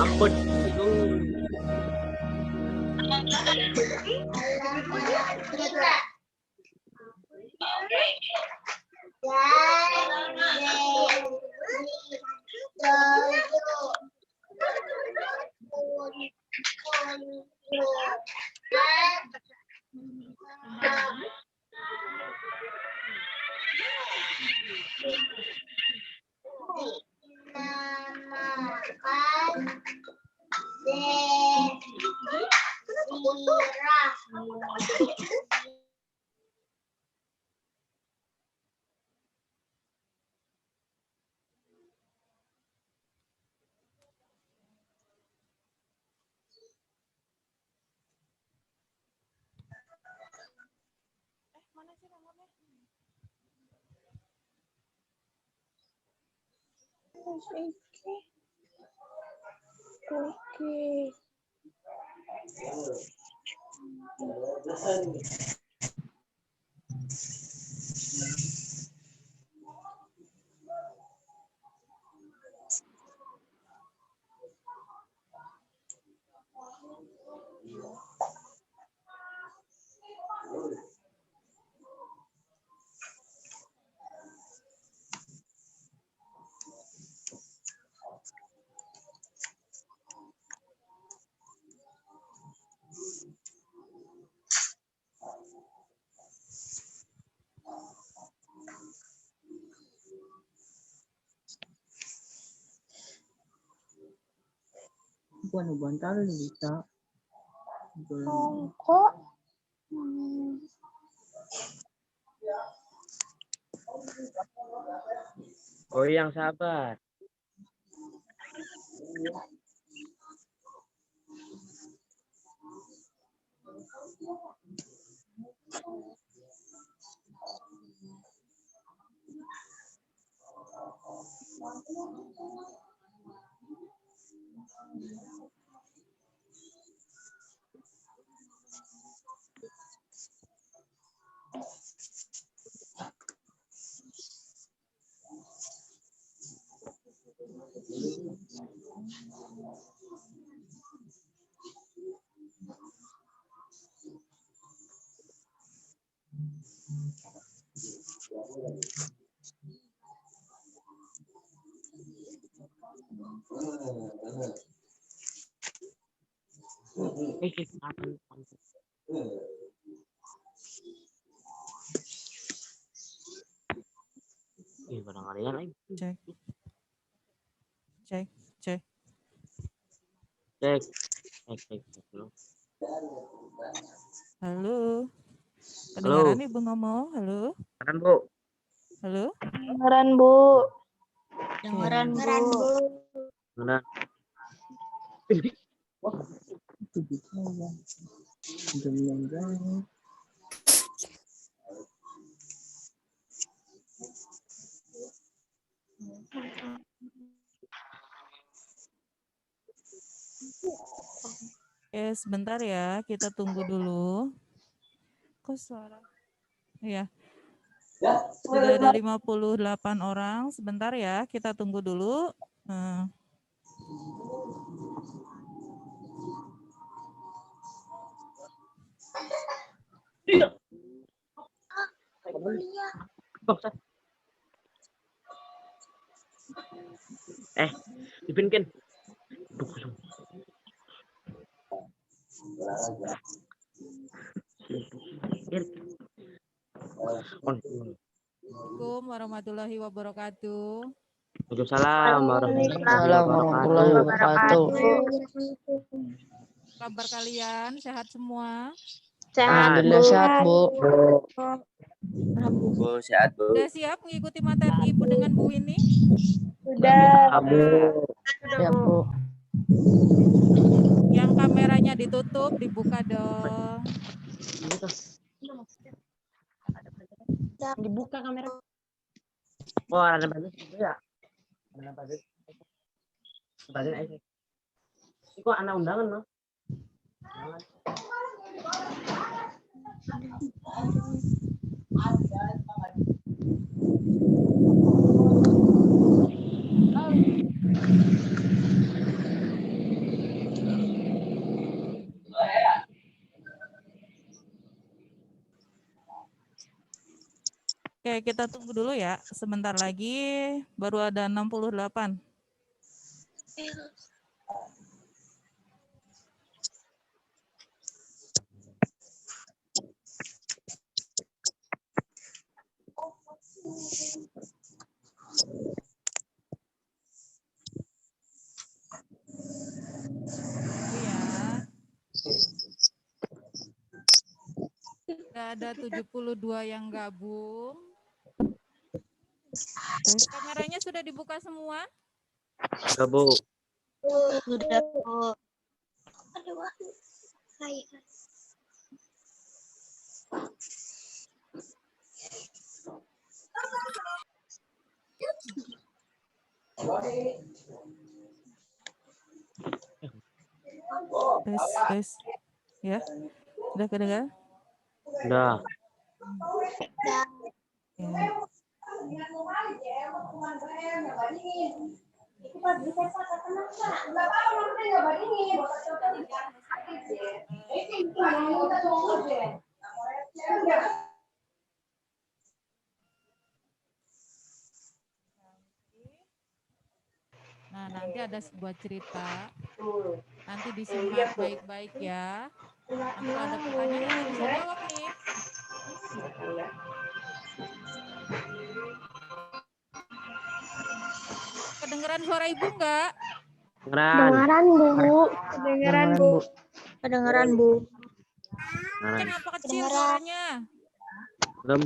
Ampun. Mana sih nomornya? Oke. Bukan tahu bisa. Kok? Oh, yang sabar. Barang-barang lagi. Cek. Cek. Cek dulu. Halo. Kedengaran Ibu ngomong? Halo. Kan, Bu. Halo. Dengeran, Bu. Dengeran, Bu. Benar. Itu bisa ya. Jangan. Oke, sebentar ya, kita tunggu dulu. Kok suara? Iya. Sudah ada 58 orang. Sebentar ya, kita tunggu dulu. Dipinkin. Assalamualaikum warahmatullahi wabarakatuh. Waalaikumsalam Warahmatullahi wabarakatuh. Kabar kalian sehat semua? Alhamdulillah sehat, Bu. Bu, sehat, Bu. Sudah siap mengikuti materi Ibu dengan Bu Winnie? Sudah. Kamu. Ya, Bu. Yang kameranya ditutup, dibuka dong. Dibuka kamera. Oh, ada bagus itu ya. Ada bagus. Bagus aja. Ini kok anak undangan, no? Oke, kita tunggu dulu ya. Sebentar lagi baru ada 68. Tunggu ya. Sudah ada 72 yang gabung. Terus kameranya sudah dibuka semua? Enggak, Bu. Sudah, Bu. Tes. Ya. Udah kedengar? Udah. Ya. Nah, nanti ada sebuah cerita. Nanti disimak baik-baik ya. Nanti kalau ada pertanyaan kita bisa jawab nih. Kedengeran suara ibu enggak? Kedengeran. Kedengeran, Bu. Kedengeran, Bu. Kenapa kecil suaranya? Belum.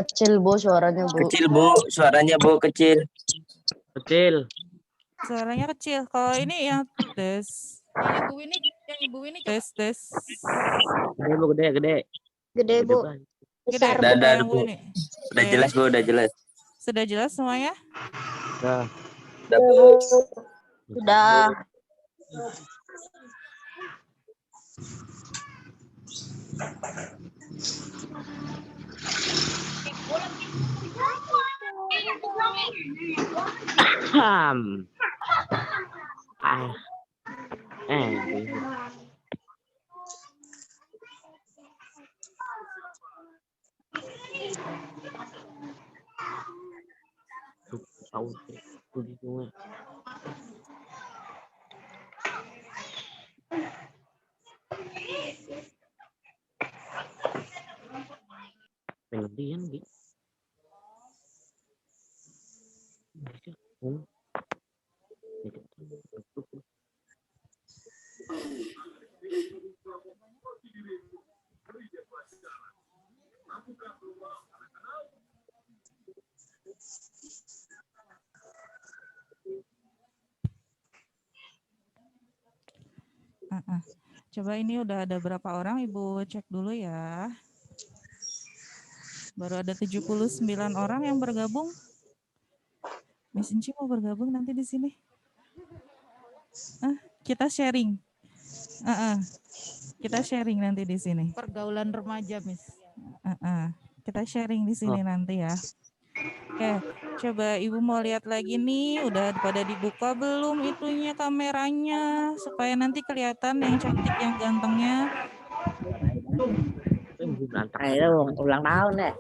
Kecil, Bu, suaranya, Bu. Kecil Bu, suaranya Bu kecil. Kecil. Suaranya kecil. Kalau ini yang tes. Yang ibu ini tes. Gede, Bu, gede. Gede, Bu. banget. Besar, Gede, Bu. Udah, yang Bu. ini. Udah Oke. jelas Bu, udah jelas. Sudah jelas semuanya? Udah. Udah Bu. Sudah. Ham. Tahu begitu. Pengertian di. Coba ini udah ada berapa orang, Ibu cek dulu ya. Baru ada 79 orang yang bergabung. Miss Inci mau bergabung nanti di sini. Kita sharing. Kita sharing nanti di sini. Pergaulan remaja, Miss. Kita sharing di sini nanti ya. Oke, coba Ibu mau lihat lagi nih, udah pada dibuka belum itunya kameranya, supaya nanti kelihatan yang cantik, yang gantengnya. Ayo ulang tahun deh.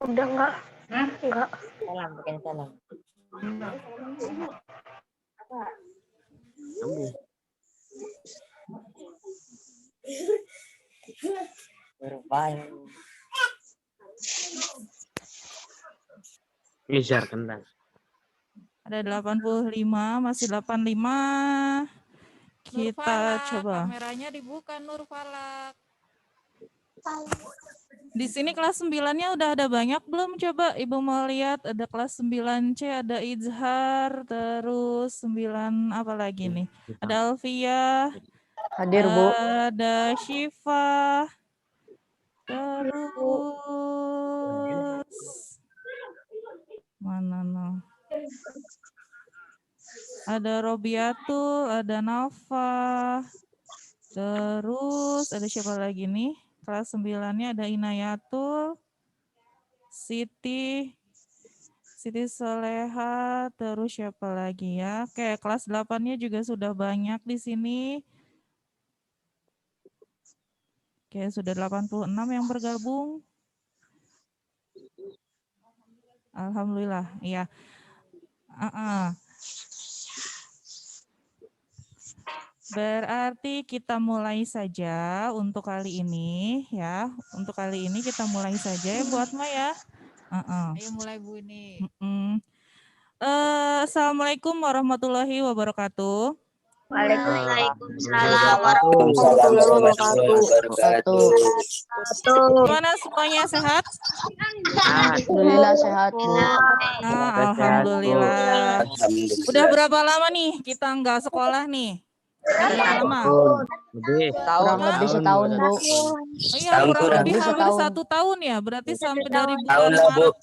Udah enggak? Enggak. Salam, bikin salam. Kamu. Berbaik. Ngejar kentang. Ada 85, masih 85. Kita coba. Kameranya dibuka, Nur Falak. Di sini kelas 9-nya udah ada banyak belum? Coba Ibu mau lihat, ada kelas 9C, ada Izhar, terus 9 apa lagi nih? Ada Alfia, Hadir, Bu. ada Syifa, terus mana no? Ada Robiatul, ada Nafa, terus ada siapa lagi nih? Kelas 9-nya ada Inayatul, Siti Soleha, terus siapa lagi ya? Oke, kelas 8-nya juga sudah banyak di sini. Oke, sudah 86 yang bergabung. Alhamdulillah, iya. Berarti kita mulai saja untuk kali ini ya. Untuk kali ini kita mulai saja ya buat Maya. Ayo mulai Bu ini. Assalamualaikum warahmatullahi wabarakatuh. Waalaikumsalam Waalaikumsalam warahmatullahi wabarakatuh. Gimana semuanya sehat? Alhamdulillah sehat, Bu. Alhamdulillah. Udah berapa lama nih kita nggak sekolah nih? Berapa lama? Kurang lebih setahun, Bu. Oh iya, Tahun kurang kurang. lebih hampir Setahun. 1 tahun ya. Berarti sampai dari Tahun bulan lah, Bu. Maret.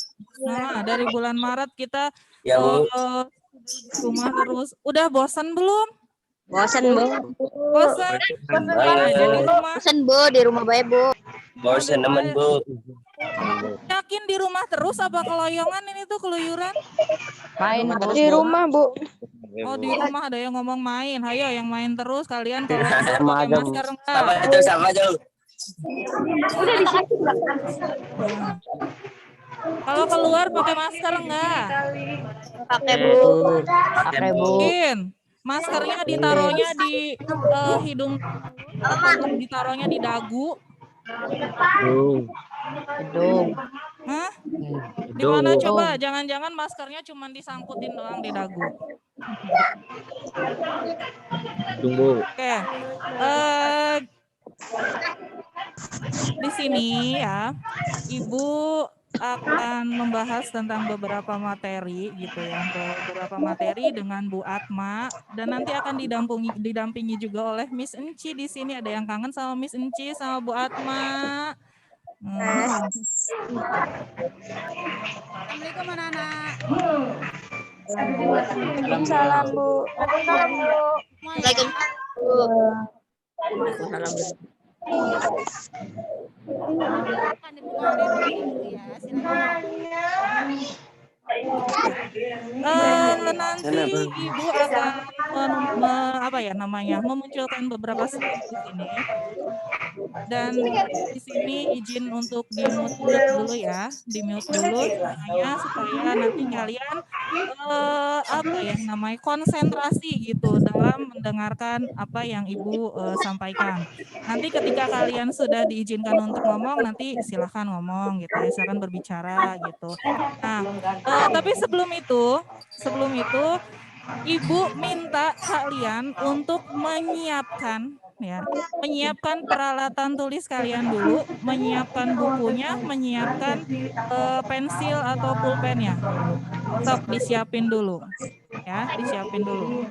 Nah, dari bulan Maret kita Ya, Bu. di rumah terus. Udah bosan belum? Bosan Bu. Bosan? Ngapain aja di rumah? Bosan Bu di rumah baik Bu. Bosan nemen, Bu. Yakin di rumah terus apa keloyongan ini tuh keluyuran? Main, Bu. Di rumah Bu. Oh di rumah ada yang ngomong main. Hayo yang main terus kalian kalau keluar pakai masker enggak? Sama aja. Kalau keluar pakai masker enggak? Pakai Bu. Pakai, Bu. Mungkin maskernya ditaruhnya di hidung atau ditaruhnya di dagu. Hidung. Hah? Di mana coba? Jangan-jangan maskernya cuma disangkutin doang di dagu. Oke. Di sini ya, Ibu akan membahas tentang beberapa materi gitu ya, beberapa materi dengan Bu Atma dan nanti akan didampingi juga oleh Miss Enci di sini. Ada yang kangen sama Miss Enci sama Bu Atma? Assalamualaikum anak-anak. Waalaikumsalam Bu. Waalaikumsalam Bu. Silakan dibuka dulu ya, silakan. Nanti Ibu akan memunculkan beberapa slide di sini. Dan di sini izin untuk di-mute dulu ya, di-mute dulu semuanya supaya nanti kalian konsentrasi gitu dalam mendengarkan apa yang Ibu sampaikan. Nanti ketika kalian sudah diizinkan untuk ngomong, nanti silahkan ngomong gitu ya, silahkan berbicara gitu. Nah, tapi sebelum itu Ibu minta kalian untuk menyiapkan peralatan tulis kalian dulu, menyiapkan bukunya, menyiapkan pensil atau pulpennya. Sok disiapin dulu. Ya, disiapin dulu.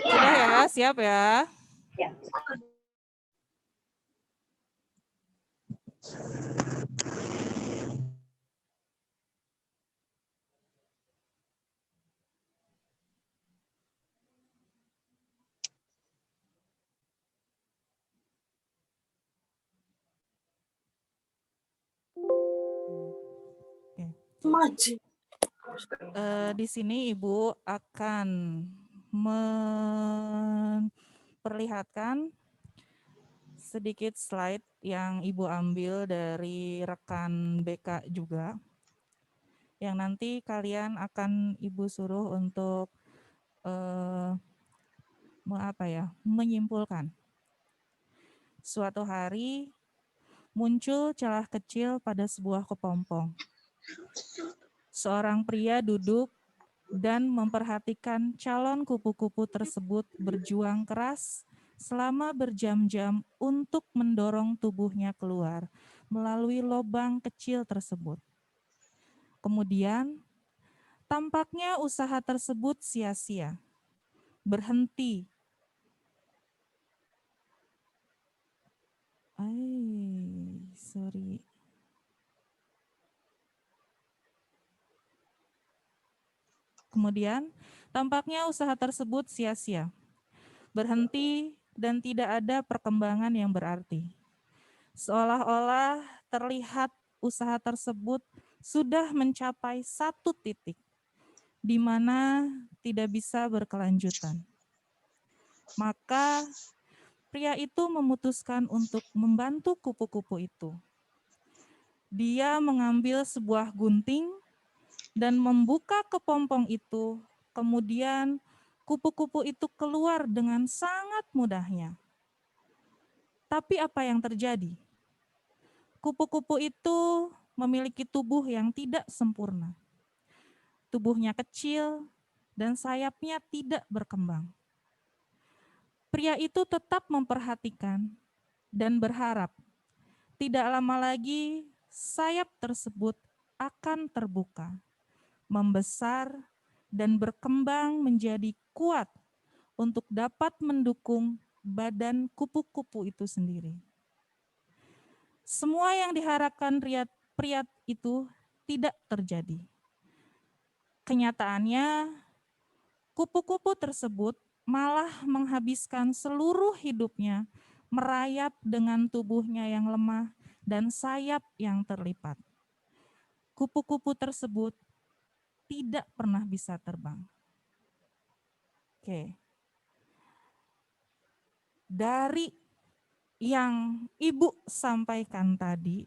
Sudah ya, siap ya? Di sini Ibu akan memperlihatkan sedikit slide yang Ibu ambil dari rekan BK juga, yang nanti kalian akan Ibu suruh untuk menyimpulkan. Suatu hari muncul celah kecil pada sebuah kepompong. Seorang pria duduk dan memperhatikan calon kupu-kupu tersebut berjuang keras selama berjam-jam untuk mendorong tubuhnya keluar melalui lubang kecil tersebut. Kemudian, tampaknya usaha tersebut sia-sia, berhenti. Sorry. kemudian, tampaknya usaha tersebut sia-sia, berhenti, dan tidak ada perkembangan yang berarti. Seolah-olah terlihat usaha tersebut sudah mencapai satu titik di mana tidak bisa berkelanjutan. Maka pria itu memutuskan untuk membantu kupu-kupu itu. Dia mengambil sebuah gunting dan membuka kepompong itu, kemudian kupu-kupu itu keluar dengan sangat mudahnya. Tapi apa yang terjadi? Kupu-kupu itu memiliki tubuh yang tidak sempurna. Tubuhnya kecil dan sayapnya tidak berkembang. Pria itu tetap memperhatikan dan berharap tidak lama lagi sayap tersebut akan terbuka, membesar, dan berkembang menjadi kuat untuk dapat mendukung badan kupu-kupu itu sendiri. Semua yang diharapkan pria itu tidak terjadi. Kenyataannya, kupu-kupu tersebut malah menghabiskan seluruh hidupnya merayap dengan tubuhnya yang lemah dan sayap yang terlipat. Kupu-kupu tersebut tidak pernah bisa terbang. Oke. Dari yang Ibu sampaikan tadi,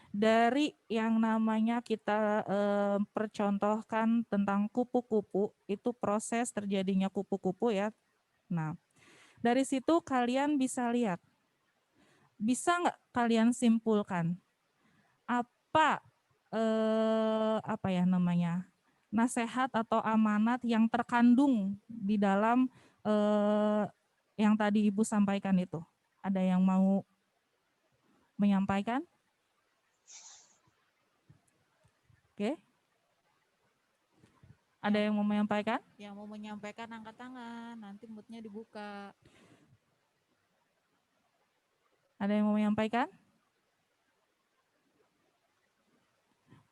dari yang namanya kita percontohkan tentang kupu-kupu, itu proses terjadinya kupu-kupu ya. Nah, dari situ kalian bisa lihat, bisa nggak kalian simpulkan apa nasihat atau amanat yang terkandung di dalam yang tadi Ibu sampaikan itu? Ada yang mau menyampaikan? Oke. Ada yang mau menyampaikan? Yang mau menyampaikan angkat tangan, nanti moodnya dibuka. Ada yang mau menyampaikan?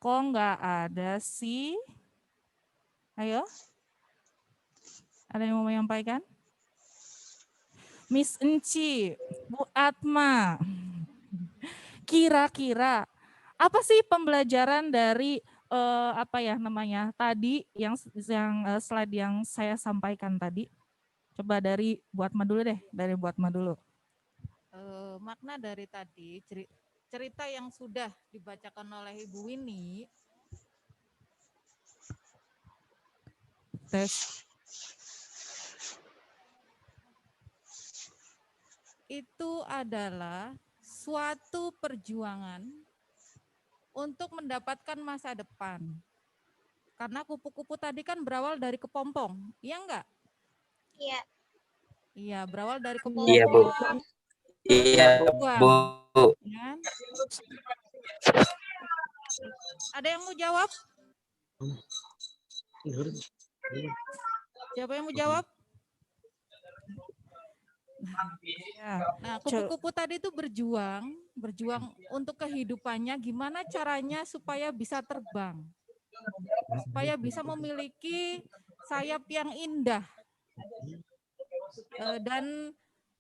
Kok nggak ada sih? Ayo. Ada yang mau menyampaikan? Miss Enci, Bu Atma, kira-kira apa sih pembelajaran dari tadi yang slide yang saya sampaikan tadi? Coba dari Bu Atma dulu deh, dari Bu Atma dulu. Makna dari tadi cerita yang sudah dibacakan oleh Ibu Winnie itu adalah suatu perjuangan untuk mendapatkan masa depan. Karena kupu-kupu tadi kan berawal dari kepompong, iya enggak? Iya. Iya, berawal dari kepompong. Iya, Bu. Iya, Bu. Ya. Ada yang mau jawab? Siapa yang mau jawab? Nah, kupu-kupu tadi itu berjuang untuk kehidupannya, gimana caranya supaya bisa terbang, supaya bisa memiliki sayap yang indah, dan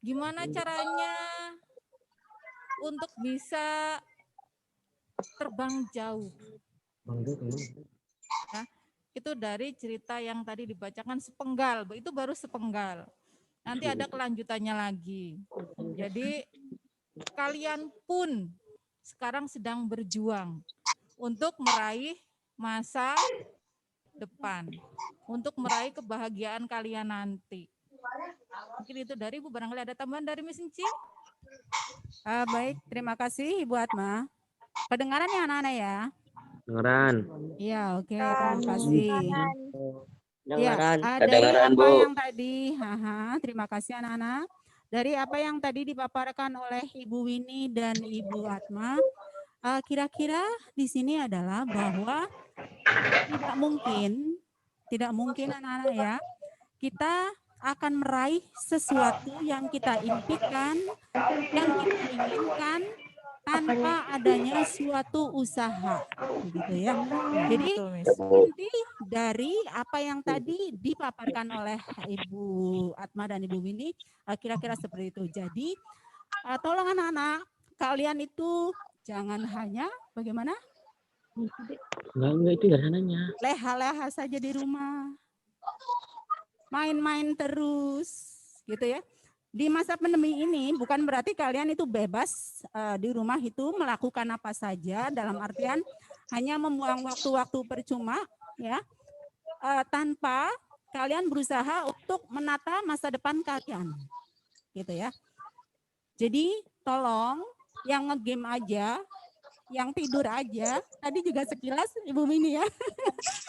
gimana caranya untuk bisa terbang jauh. Nah, itu dari cerita yang tadi dibacakan sepenggal, itu baru sepenggal. Nanti ada kelanjutannya lagi. Jadi kalian pun sekarang sedang berjuang untuk meraih masa depan, untuk meraih kebahagiaan kalian nanti. Mungkin itu dari Ibu, barangkali ada tambahan dari Miss Inci? Baik, terima kasih Ibu Atma. Kedengaran ya anak-anak ya? Dengeran. Iya, oke, terima kasih. Ya, Dengeran. dari Kedengaran, apa Bu. yang tadi, terima kasih anak-anak. Dari apa yang tadi dipaparkan oleh Ibu Winnie dan Ibu Atma, kira-kira di sini adalah bahwa tidak mungkin anak-anak ya, kita akan meraih sesuatu yang kita impikan, yang kita inginkan tanpa adanya suatu usaha, begitu ya. Jadi Betul, Miss. inti dari apa yang tadi dipaparkan oleh Ibu Atma dan Ibu Winnie kira-kira seperti itu. Jadi tolong anak-anak, kalian itu jangan hanya bagaimana? Enggak itu ya sananya. Leha-leha saja di rumah. Main-main terus, gitu ya. Di masa pandemi ini bukan berarti kalian itu bebas di rumah itu melakukan apa saja, dalam artian hanya membuang waktu-waktu percuma ya, tanpa kalian berusaha untuk menata masa depan kalian, gitu ya. Jadi tolong yang ngegame aja, yang tidur aja, tadi juga sekilas Ibu Mini ya.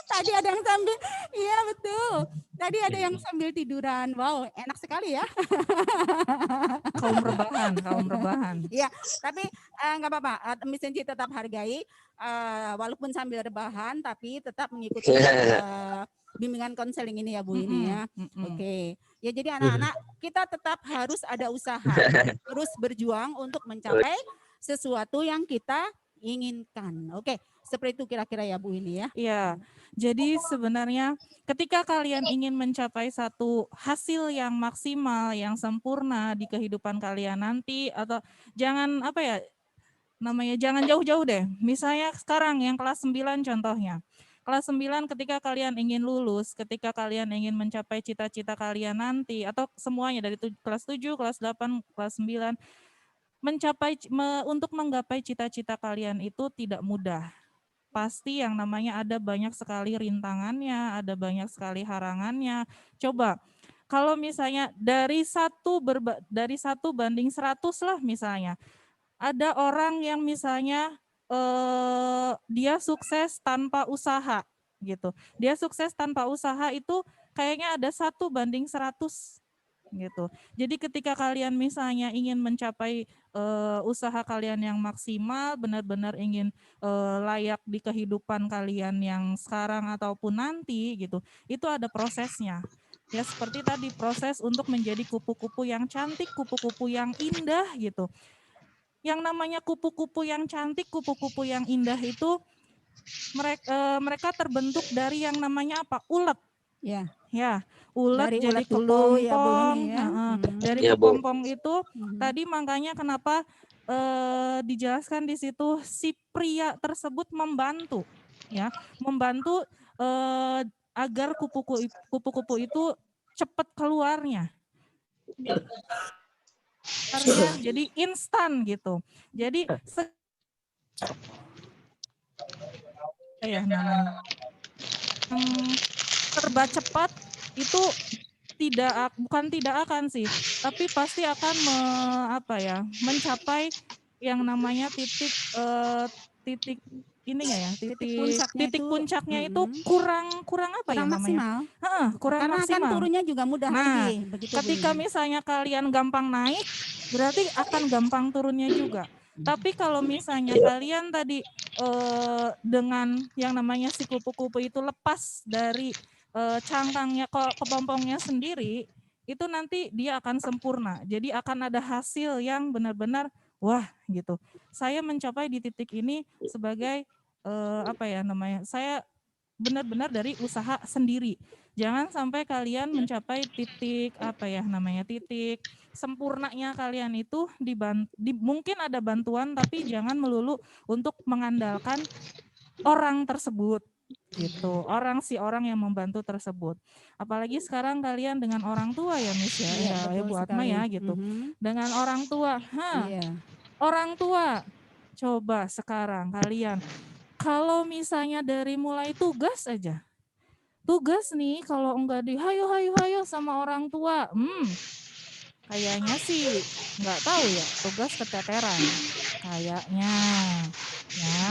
Tadi ada yang sambil, iya betul. Tadi ada yang sambil tiduran. Wow, enak sekali ya. Kaum rebahan. Iya, tapi nggak apa-apa. Miss Enci tetap hargai, walaupun sambil rebahan, tapi tetap mengikuti bimbingan konseling ini ya Bu ini ya. Oke. Ya jadi anak-anak kita tetap harus ada usaha, terus berjuang untuk mencapai sesuatu yang kita inginkan. Oke, seperti itu kira-kira ya Bu ini ya. Iya, jadi sebenarnya ketika kalian ingin mencapai satu hasil yang maksimal, yang sempurna di kehidupan kalian nanti, atau jangan apa ya namanya, jangan jauh-jauh deh. Misalnya sekarang yang kelas 9 contohnya. Kelas 9 ketika kalian ingin lulus, ketika kalian ingin mencapai cita-cita kalian nanti, atau semuanya dari kelas 7, kelas 8, kelas 9, untuk menggapai cita-cita kalian itu tidak mudah. Pasti yang namanya ada banyak sekali rintangannya, ada banyak sekali harangannya. Coba kalau misalnya dari 1 banding 100 lah misalnya. Ada orang yang misalnya dia sukses tanpa usaha gitu. Dia sukses tanpa usaha itu kayaknya ada 1 banding 100 gitu. Jadi ketika kalian misalnya ingin mencapai usaha kalian yang maksimal, benar-benar ingin layak di kehidupan kalian yang sekarang ataupun nanti gitu, itu ada prosesnya. Ya seperti tadi, proses untuk menjadi kupu-kupu yang cantik, kupu-kupu yang indah gitu. Yang namanya kupu-kupu yang cantik, kupu-kupu yang indah itu mereka terbentuk dari yang namanya apa? Ulet. Ya, ulet Dari jadi ulet dulu ya Bu kepompong. ini ya. Dari Ya, Bu. kepompong itu tadi makanya kenapa dijelaskan di situ si pria tersebut membantu ya, membantu agar kupu-kupu itu cepat keluarnya. Jadi instan gitu. Jadi ya namanya serba cepat itu bukan tidak akan sih, tapi pasti akan mencapai yang namanya titik ininya ya, titik puncaknya itu kurang apa ya namanya? Kurang Karena maksimal. akan turunnya juga mudah lagi. Begitu Ketika misalnya kalian gampang naik, berarti akan gampang turunnya juga. Tapi kalau misalnya kalian tadi dengan yang namanya si kupu-kupu itu lepas dari cangkangnya kepompongnya sendiri, itu nanti dia akan sempurna. Jadi akan ada hasil yang benar-benar wah gitu. Saya mencapai di titik ini sebagai saya benar-benar dari usaha sendiri. Jangan sampai kalian mencapai titik titik sempurnanya kalian itu mungkin ada bantuan, tapi jangan melulu untuk mengandalkan orang tersebut gitu. Orang yang membantu tersebut. Apalagi sekarang kalian dengan orang tua ya Miss ya, Ibu Atma ya gitu. Dengan orang tua. Orang tua. Coba sekarang kalian kalau misalnya dari mulai tugas aja. Tugas nih kalau enggak hayo sama orang tua. Kayaknya sih enggak tahu ya, tugas keteteran. Kayaknya ya.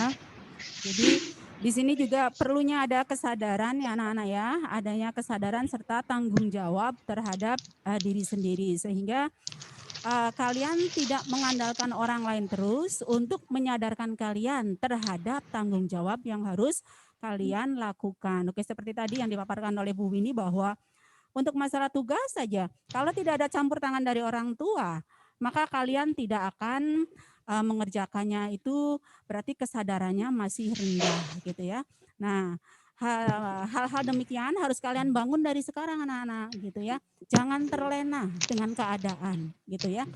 Jadi di sini juga perlunya ada kesadaran ya anak-anak ya, adanya kesadaran serta tanggung jawab terhadap diri sendiri sehingga kalian tidak mengandalkan orang lain terus untuk menyadarkan kalian terhadap tanggung jawab yang harus kalian lakukan. Oke, seperti tadi yang dipaparkan oleh Bu Winnie bahwa untuk masalah tugas saja, kalau tidak ada campur tangan dari orang tua, maka kalian tidak akan mengerjakannya itu berarti kesadarannya masih rendah gitu ya. Nah, hal-hal demikian harus kalian bangun dari sekarang anak-anak gitu ya. Jangan terlena dengan keadaan gitu ya.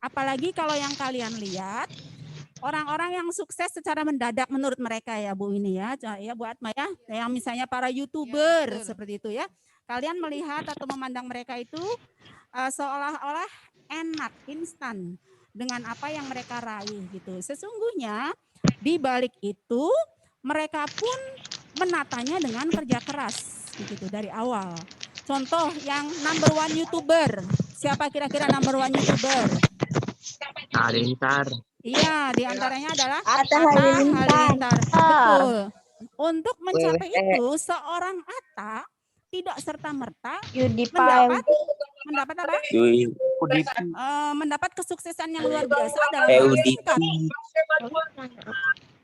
Apalagi kalau yang kalian lihat orang-orang yang sukses secara mendadak menurut mereka ya Bu ini ya Bu Atma ya, yang misalnya para YouTuber seperti itu ya. Kalian melihat atau memandang mereka itu seolah-olah enak, instan dengan apa yang mereka raih gitu. Sesungguhnya di balik itu mereka pun menatanya dengan kerja keras gitu dari awal. Contoh yang number one YouTuber, siapa kira-kira number one YouTuber? Halilintar. Iya, diantaranya adalah Atta Atta Halilintar. Halilintar. Betul. Untuk mencapai itu, seorang Atta tidak serta-merta mendapat apa? Mendapat kesuksesan yang luar biasa dalam waktu singkat.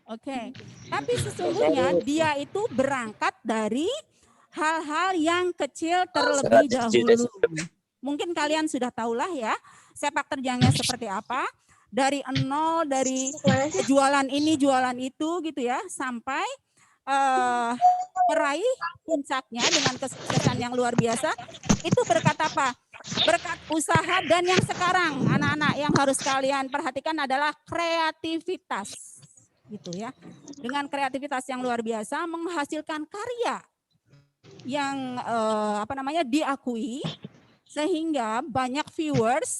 Oke. Tapi sesungguhnya dia itu berangkat dari hal-hal yang kecil terlebih dahulu. Mungkin kalian sudah tahulah ya, sepak terjangnya seperti apa. Dari nol, dari jualan ini, jualan itu gitu ya, sampai meraih puncaknya dengan kesuksesan yang luar biasa. Itu berkat apa? Berkat usaha, dan yang sekarang anak-anak yang harus kalian perhatikan adalah kreativitas. Gitu ya. Dengan kreativitas yang luar biasa menghasilkan karya yang diakui sehingga banyak viewers,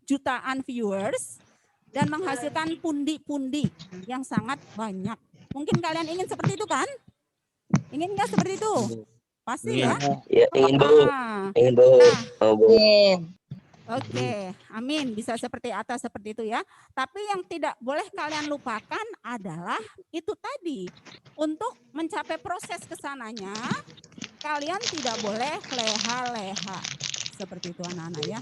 jutaan viewers, dan menghasilkan pundi-pundi yang sangat banyak. Mungkin kalian ingin seperti itu kan? Ingin nggak seperti itu? Pasti ya? Ya, ingin Bu. Ingin Bu. Nah, Bu. Oke, amin. Bisa seperti atas seperti itu ya. Tapi yang tidak boleh kalian lupakan adalah itu tadi. Untuk mencapai proses kesananya, kalian tidak boleh leha-leha. Seperti itu anak-anak ya.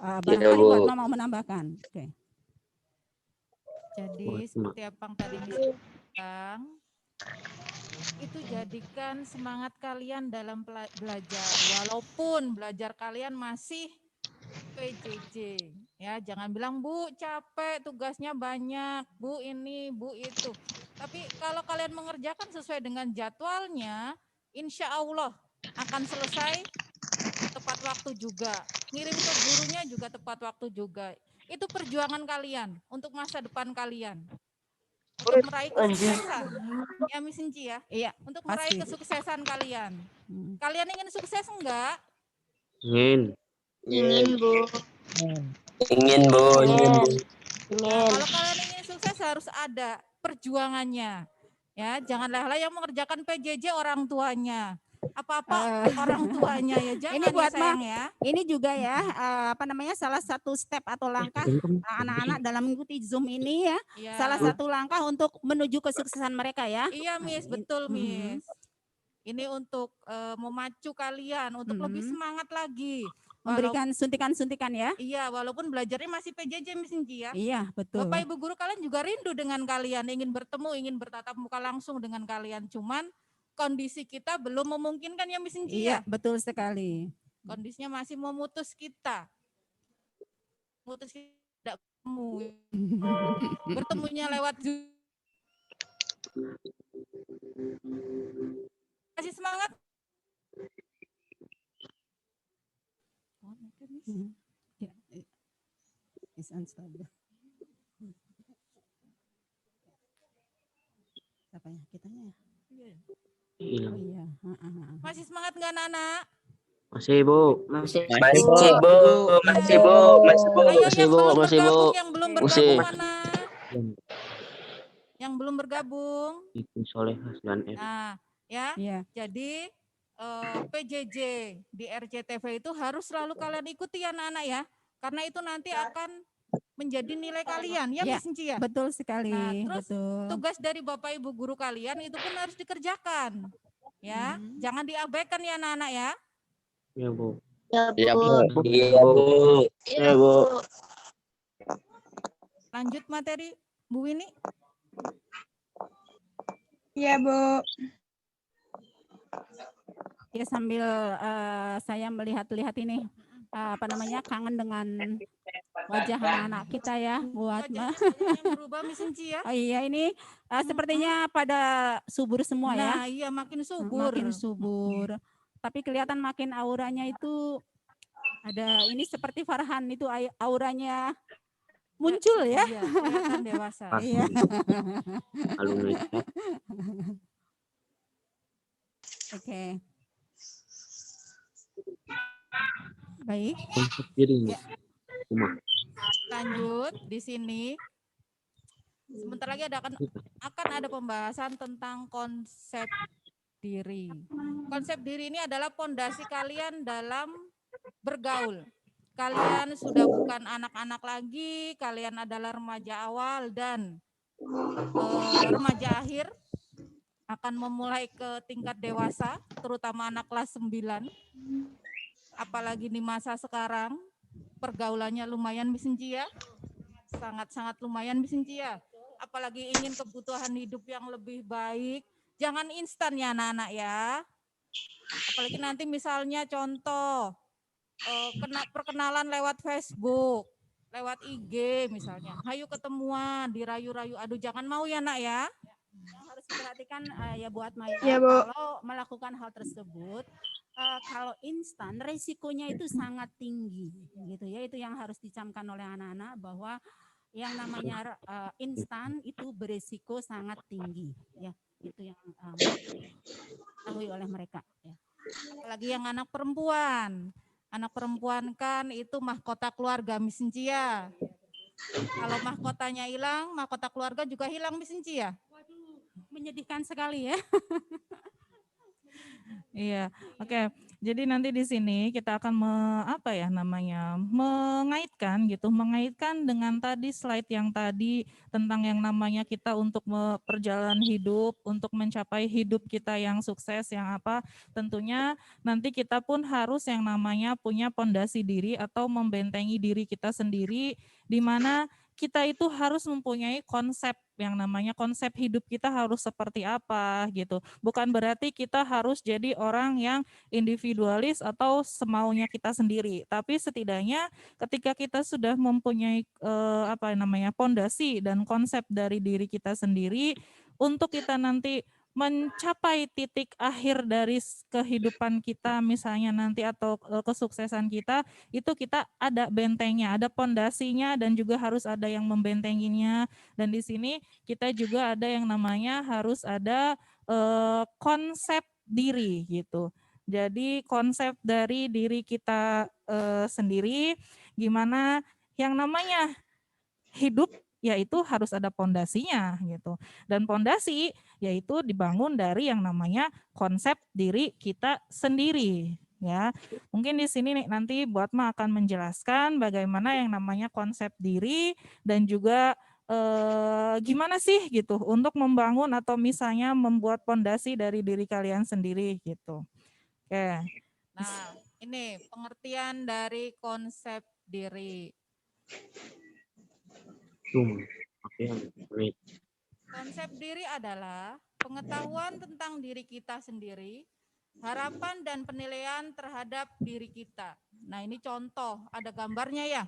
Barangkali Bu Atma mau menambahkan. Oke. Jadi seperti apa yang tadi Miss bilang, itu jadikan semangat kalian dalam belajar. Walaupun belajar kalian masih PJJ, ya jangan bilang Bu capek, tugasnya banyak, Bu ini, Bu itu. Tapi kalau kalian mengerjakan sesuai dengan jadwalnya, insya Allah akan selesai tepat waktu juga. Ngirim ke gurunya juga tepat waktu juga. Itu perjuangan kalian untuk masa depan kalian. Untuk meraih kesuksesan. Ya Miss Inci ya? Iya. Untuk meraih kesuksesan kalian. Kalian ingin sukses enggak? Ingin. Ingin Bu. Ingin Bu. Ingin Bu. Nah, kalau kalian ingin sukses harus ada perjuangannya. Ya, jangan leha-leha yang mengerjakan PJJ orang tuanya. Apa-apa orang tuanya ya, jangan ini buat sayang ya. Ini juga ya salah satu step atau langkah anak-anak dalam mengikuti Zoom ini ya. Salah satu langkah untuk menuju kesuksesan mereka ya. Iya Miss, betul Miss. Ini untuk memacu kalian untuk lebih semangat lagi. Memberikan suntikan-suntikan ya. Iya, walaupun belajarnya masih PJJ Miss Inci ya. Iya, betul. Bapak Ibu guru kalian juga rindu dengan kalian, ingin bertemu, ingin bertatap muka langsung dengan kalian. Cuman kondisi kita belum memungkinkan ya Miss Inci ya. Iya, betul sekali. Kondisinya masih memutus kita. Memutus kita tidak bertemu. Bertemunya lewat Zoom. Masih semangat? Ya, is unstable. Siapa ya? Kitanya ya? Iya. Oh iya. Masih semangat nggak anak-anak? Masih Bu. Masih Bu. Masih Bu. Masih Bu. Ayo Masih yang Bu. belum Masih Bu. bergabung, yang belum bergabung Masih. mana? Yang belum bergabung. Itu Solehah 9F. Nah, ya. Iya. Jadi PJJ di RCTV itu harus selalu kalian ikuti ya anak-anak ya. Karena itu nanti akan menjadi nilai kalian ya Miss Inci ya. Betul sekali. Nah, terus betul. tugas dari Bapak Ibu guru kalian itu pun harus dikerjakan. Ya, jangan diabaikan ya anak-anak ya. Iya Bu. Iya Bu. Iya Bu. Iya Bu. Lanjut materi Bu Winnie. Iya Bu. Ya sambil saya melihat-lihat ini kangen dengan wajah anak-anak kita ya, buat Wajah-wajahnya berubah Miss Enci ya. Oh iya, ini sepertinya pada subur semua ya. Nah, iya makin subur. Makin subur. Tapi kelihatan makin auranya itu ada ini seperti Farhan itu auranya muncul ya. Iya, kelihatan dewasa. Iya. Alumni chat. Oke. Baik. Konsep diri. Rumah. Lanjut di sini. Sebentar lagi akan ada pembahasan tentang konsep diri. Konsep diri ini adalah pondasi kalian dalam bergaul. Kalian sudah bukan anak-anak lagi, kalian adalah remaja awal dan remaja akhir, akan memulai ke tingkat dewasa, terutama anak kelas 9. Apalagi di masa sekarang, pergaulannya lumayan Miss Enci ya. Sangat-sangat lumayan Miss Enci ya. Apalagi ingin kebutuhan hidup yang lebih baik. Jangan instan ya anak-anak ya. Apalagi nanti misalnya contoh, perkenalan lewat Facebook, lewat IG misalnya. Hayu ketemuan, dirayu-rayu. Aduh jangan mau ya nak ya. Yang harus diperhatikan ya buat Maya, Ya, Bu. kalau melakukan hal tersebut, kalau instan resikonya itu sangat tinggi gitu ya. Itu yang harus dicamkan oleh anak-anak bahwa yang namanya instan itu beresiko sangat tinggi ya. Itu yang diketahui oleh mereka ya. Apalagi yang anak perempuan. Anak perempuan kan itu mahkota keluarga Miss Enci ya. Kalau mahkotanya hilang, mahkota keluarga juga hilang Miss Enci ya. Menyedihkan sekali ya. Iya, oke. Jadi nanti di sini kita akan mengaitkan dengan tadi slide yang tadi tentang yang namanya kita untuk perjalanan hidup, untuk mencapai hidup kita yang sukses, yang apa, tentunya nanti kita pun harus yang namanya punya pondasi diri atau membentengi diri kita sendiri, di mana kita itu harus mempunyai konsep yang namanya konsep hidup kita harus seperti apa gitu. Bukan berarti kita harus jadi orang yang individualis atau semaunya kita sendiri. Tapi setidaknya ketika kita sudah mempunyai pondasi dan konsep dari diri kita sendiri, untuk kita nanti mencapai titik akhir dari kehidupan kita misalnya nanti atau kesuksesan kita, itu kita ada bentengnya, ada pondasinya dan juga harus ada yang membentenginya. Dan di sini kita juga ada yang namanya harus ada konsep diri gitu. Jadi konsep dari diri kita sendiri, gimana yang namanya hidup yaitu harus ada pondasinya gitu. Dan pondasi yaitu dibangun dari yang namanya konsep diri kita sendiri ya. Mungkin di sini nih, nanti Bu Atma akan menjelaskan bagaimana yang namanya konsep diri dan juga gimana sih gitu untuk membangun atau misalnya membuat pondasi dari diri kalian sendiri gitu. Oke. Nah, ini pengertian dari konsep diri. Konsep diri adalah pengetahuan tentang diri kita sendiri, harapan dan penilaian terhadap diri kita. Nah, ini contoh, ada gambarnya ya.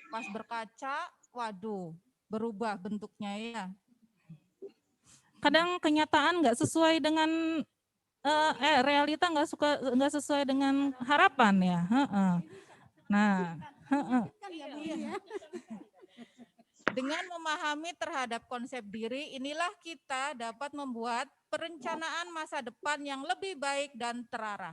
Pas berkaca, waduh, berubah bentuknya ya. Kadang kenyataan nggak sesuai dengan realita, nggak sesuai dengan harapan ya. Nah, dengan memahami terhadap konsep diri, inilah kita dapat membuat perencanaan masa depan yang lebih baik dan terarah.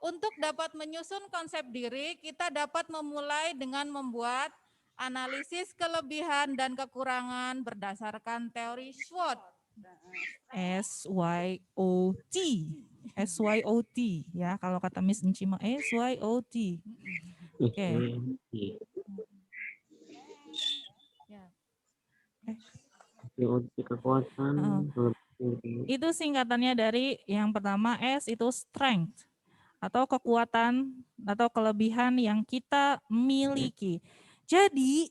Untuk dapat menyusun konsep diri, kita dapat memulai dengan membuat analisis kelebihan dan kekurangan berdasarkan teori SWOT. SYOT. SYOT ya, kalau kata Miss Enci mah SYOT. Oke. Kekuatan. Itu singkatannya dari yang pertama S itu strength atau kekuatan atau kelebihan yang kita miliki. Jadi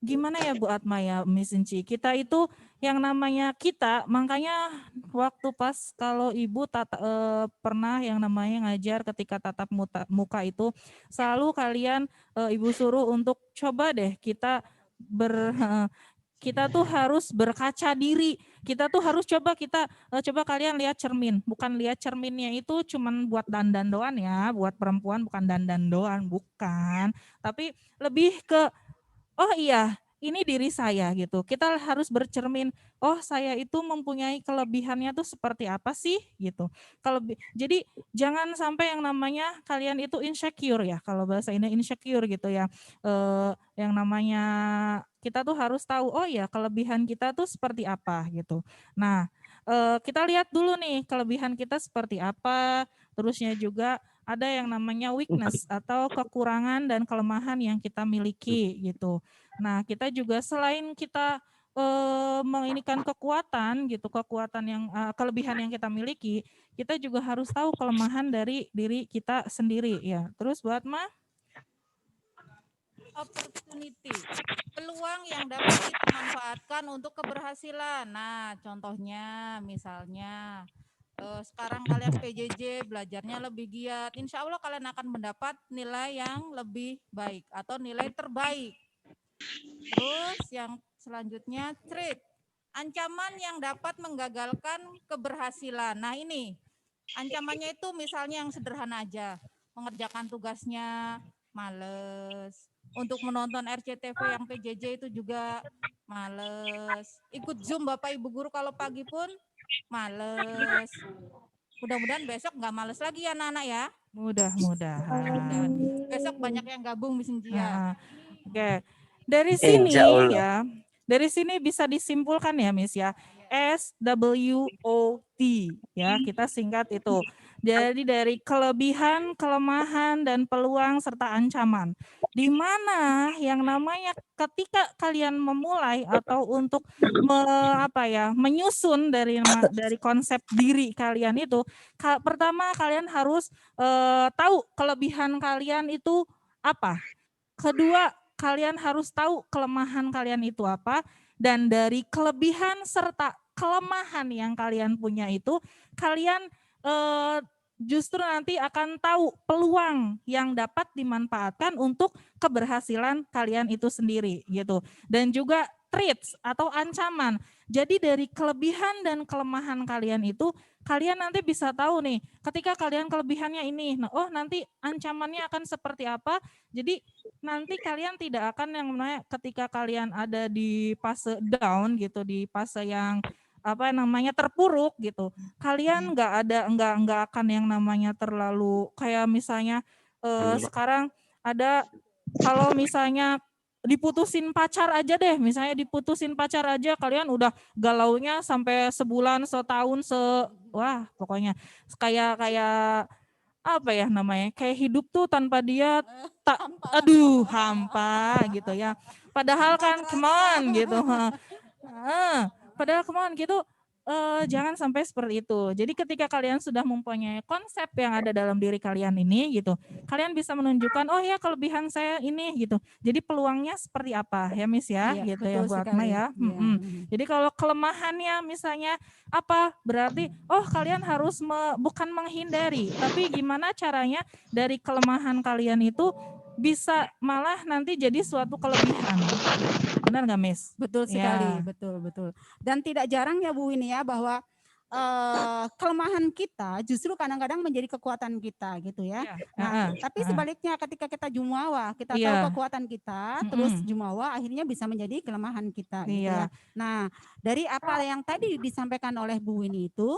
gimana ya Bu Atma ya Miss Enci, kita itu yang namanya kita, makanya waktu pas kalau ibu pernah yang namanya ngajar ketika tatap muka itu selalu kalian ibu suruh untuk coba deh kita tuh harus berkaca diri. Kita tuh harus coba kalian lihat cermin. Bukan lihat cerminnya itu cuman buat dandan doang ya, buat perempuan bukan dandan doang, bukan. Tapi lebih ke oh iya, ini diri saya gitu. Kita harus bercermin, oh saya itu mempunyai kelebihannya tuh seperti apa sih gitu. Jadi jangan sampai yang namanya kalian itu insecure ya. Kalau bahasa ini insecure gitu ya. Yang namanya kita tuh harus tahu, oh ya kelebihan kita tuh seperti apa gitu. Nah, kita lihat dulu nih kelebihan kita seperti apa. Terusnya juga ada yang namanya weakness atau kekurangan dan kelemahan yang kita miliki gitu. Nah, kita juga selain kita menginikan kekuatan gitu, kelebihan yang kita miliki, kita juga harus tahu kelemahan dari diri kita sendiri ya. Terus buat opportunity, peluang yang dapat kita manfaatkan untuk keberhasilan. Nah, contohnya misalnya sekarang kalian PJJ belajarnya lebih giat, insya Allah kalian akan mendapat nilai yang lebih baik atau nilai terbaik. Terus yang selanjutnya threat, ancaman yang dapat menggagalkan keberhasilan. Nah ini ancamannya itu misalnya yang sederhana aja, mengerjakan tugasnya males, untuk menonton RCTV yang PJJ itu juga males, ikut Zoom Bapak Ibu Guru kalau pagi pun males. Mudah-mudahan besok nggak males lagi ya anak-anak ya. mudah-mudahan. Besok banyak yang gabung Miss Injia. Oke. Dari sini Insya Allah. ya, dari sini bisa disimpulkan ya Miss ya, SWOT ya, kita singkat itu. Jadi dari kelebihan, kelemahan, dan peluang serta ancaman. Di mana yang namanya ketika kalian memulai atau untuk menyusun dari konsep diri kalian itu, pertama kalian harus tahu kelebihan kalian itu apa. Kedua, kalian harus tahu kelemahan kalian itu apa, dan dari kelebihan serta kelemahan yang kalian punya itu, kalian justru nanti akan tahu peluang yang dapat dimanfaatkan untuk keberhasilan kalian itu sendiri gitu. Dan juga traits atau ancaman. Jadi dari kelebihan dan kelemahan kalian itu, kalian nanti bisa tahu nih, ketika kalian kelebihannya ini, oh nanti ancamannya akan seperti apa. Jadi nanti kalian tidak akan yang namanya ketika kalian ada di fase down gitu, di fase yang terpuruk gitu, kalian nggak akan yang namanya terlalu kayak misalnya sekarang ada, kalau misalnya diputusin pacar aja deh, misalnya diputusin pacar aja kalian udah galaunya sampai sebulan, setahun, wah pokoknya kayak apa ya namanya, kayak hidup tuh tanpa dia hampa gitu ya. Padahal kan come on gitu. Padahal come on gitu, jangan sampai seperti itu. Jadi ketika kalian sudah mempunyai konsep yang ada dalam diri kalian ini gitu, kalian bisa menunjukkan, oh ya kelebihan saya ini gitu. Jadi peluangnya seperti apa ya Miss ya, Iya, gitu ya buat Ma ya. Iya. Jadi kalau kelemahannya misalnya apa, berarti oh kalian harus bukan menghindari, tapi gimana caranya dari kelemahan kalian itu bisa malah nanti jadi suatu kelebihan. Benar nggak Miss? Betul sekali, betul. Dan tidak jarang ya Bu ini ya, bahwa kelemahan kita justru kadang-kadang menjadi kekuatan kita gitu ya. Nah, tapi sebaliknya ketika kita jumawa, kita tahu kekuatan kita, terus jumawa akhirnya bisa menjadi kelemahan kita gitu ya. Nah, dari apa yang tadi disampaikan oleh Bu Winnie itu,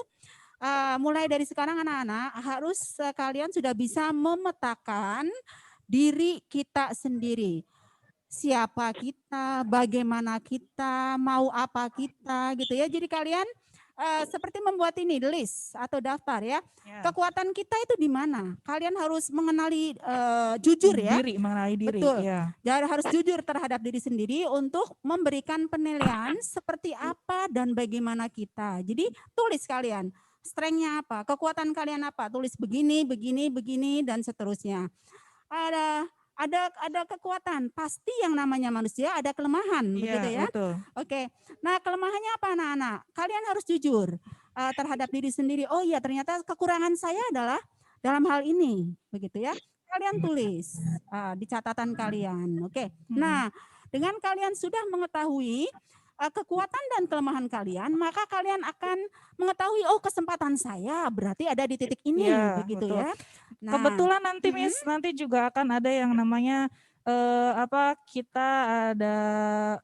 mulai dari sekarang anak-anak harus kalian sudah bisa memetakan diri kita sendiri. Siapa kita, bagaimana kita, mau apa kita gitu ya. Jadi kalian seperti membuat ini list atau daftar ya. Kekuatan kita itu di mana? Kalian harus mengenali jujur ya. Mengenali diri. Betul. Jadi harus jujur terhadap diri sendiri untuk memberikan penilaian seperti apa dan bagaimana kita. Jadi tulis kalian strength-nya apa, kekuatan kalian apa, tulis begini dan seterusnya. ada kekuatan. Pasti yang namanya manusia ada kelemahan, begitu ya. Betul. Oke. Nah, kelemahannya apa anak-anak? Kalian harus jujur terhadap diri sendiri. Oh iya, ternyata kekurangan saya adalah dalam hal ini, begitu ya. Kalian tulis di catatan kalian. Oke. Nah, dengan kalian sudah mengetahui kekuatan dan kelemahan kalian, maka kalian akan mengetahui, oh kesempatan saya berarti ada di titik ini, Iya, begitu betul. ya. Nah, Kebetulan nanti Miss nanti juga akan ada yang namanya kita ada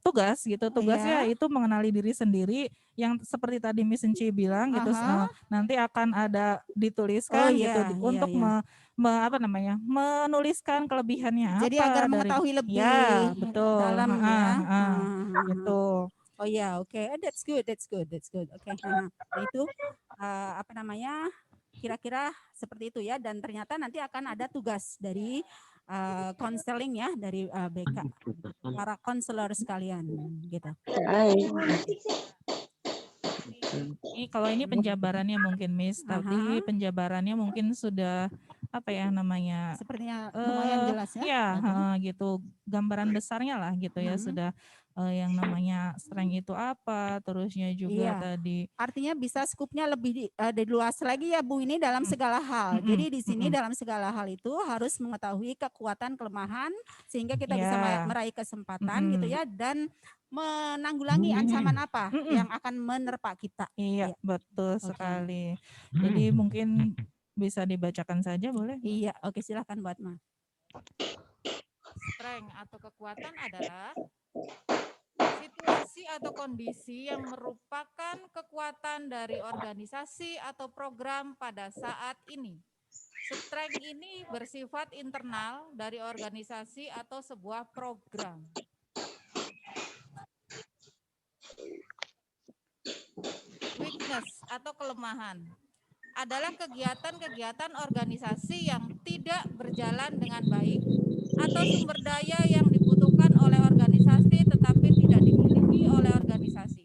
tugas gitu. Tugasnya Iya. itu mengenali diri sendiri yang seperti tadi Miss Enci bilang gitu. Nanti akan ada dituliskan gitu untuk menuliskan kelebihannya Jadi apa agar dari mengetahui lebih ya, betul. dalam ya. Gitu. Oh ya, oke. That's good. Oke. Nah, itu apa namanya? Kira-kira seperti itu ya, dan ternyata nanti akan ada tugas dari konseling ya, dari BK, para konselor sekalian gitu. Kalau ini penjabarannya mungkin Miss, tapi penjabarannya mungkin sudah apa ya namanya? Sepertinya lumayan jelas ya. Iya, gitu. Gambaran besarnya lah gitu ya, sudah yang namanya strength itu apa, terusnya juga tadi. Artinya bisa skupnya lebih luas lagi ya Bu, ini dalam segala hal. Jadi di sini dalam segala hal itu harus mengetahui kekuatan, kelemahan, sehingga kita bisa meraih kesempatan gitu ya, dan menanggulangi ancaman apa yang akan menerpa kita. Iya, betul sekali. Jadi mungkin bisa dibacakan saja boleh? Iya, oke, silakan Bu Atma. Strength atau kekuatan adalah situasi atau kondisi yang merupakan kekuatan dari organisasi atau program pada saat ini. Strength ini bersifat internal dari organisasi atau sebuah program. Weakness atau kelemahan adalah kegiatan-kegiatan organisasi yang tidak berjalan dengan baik atau sumber daya yang dibutuhkan oleh organisasi tetapi tidak dimiliki oleh organisasi.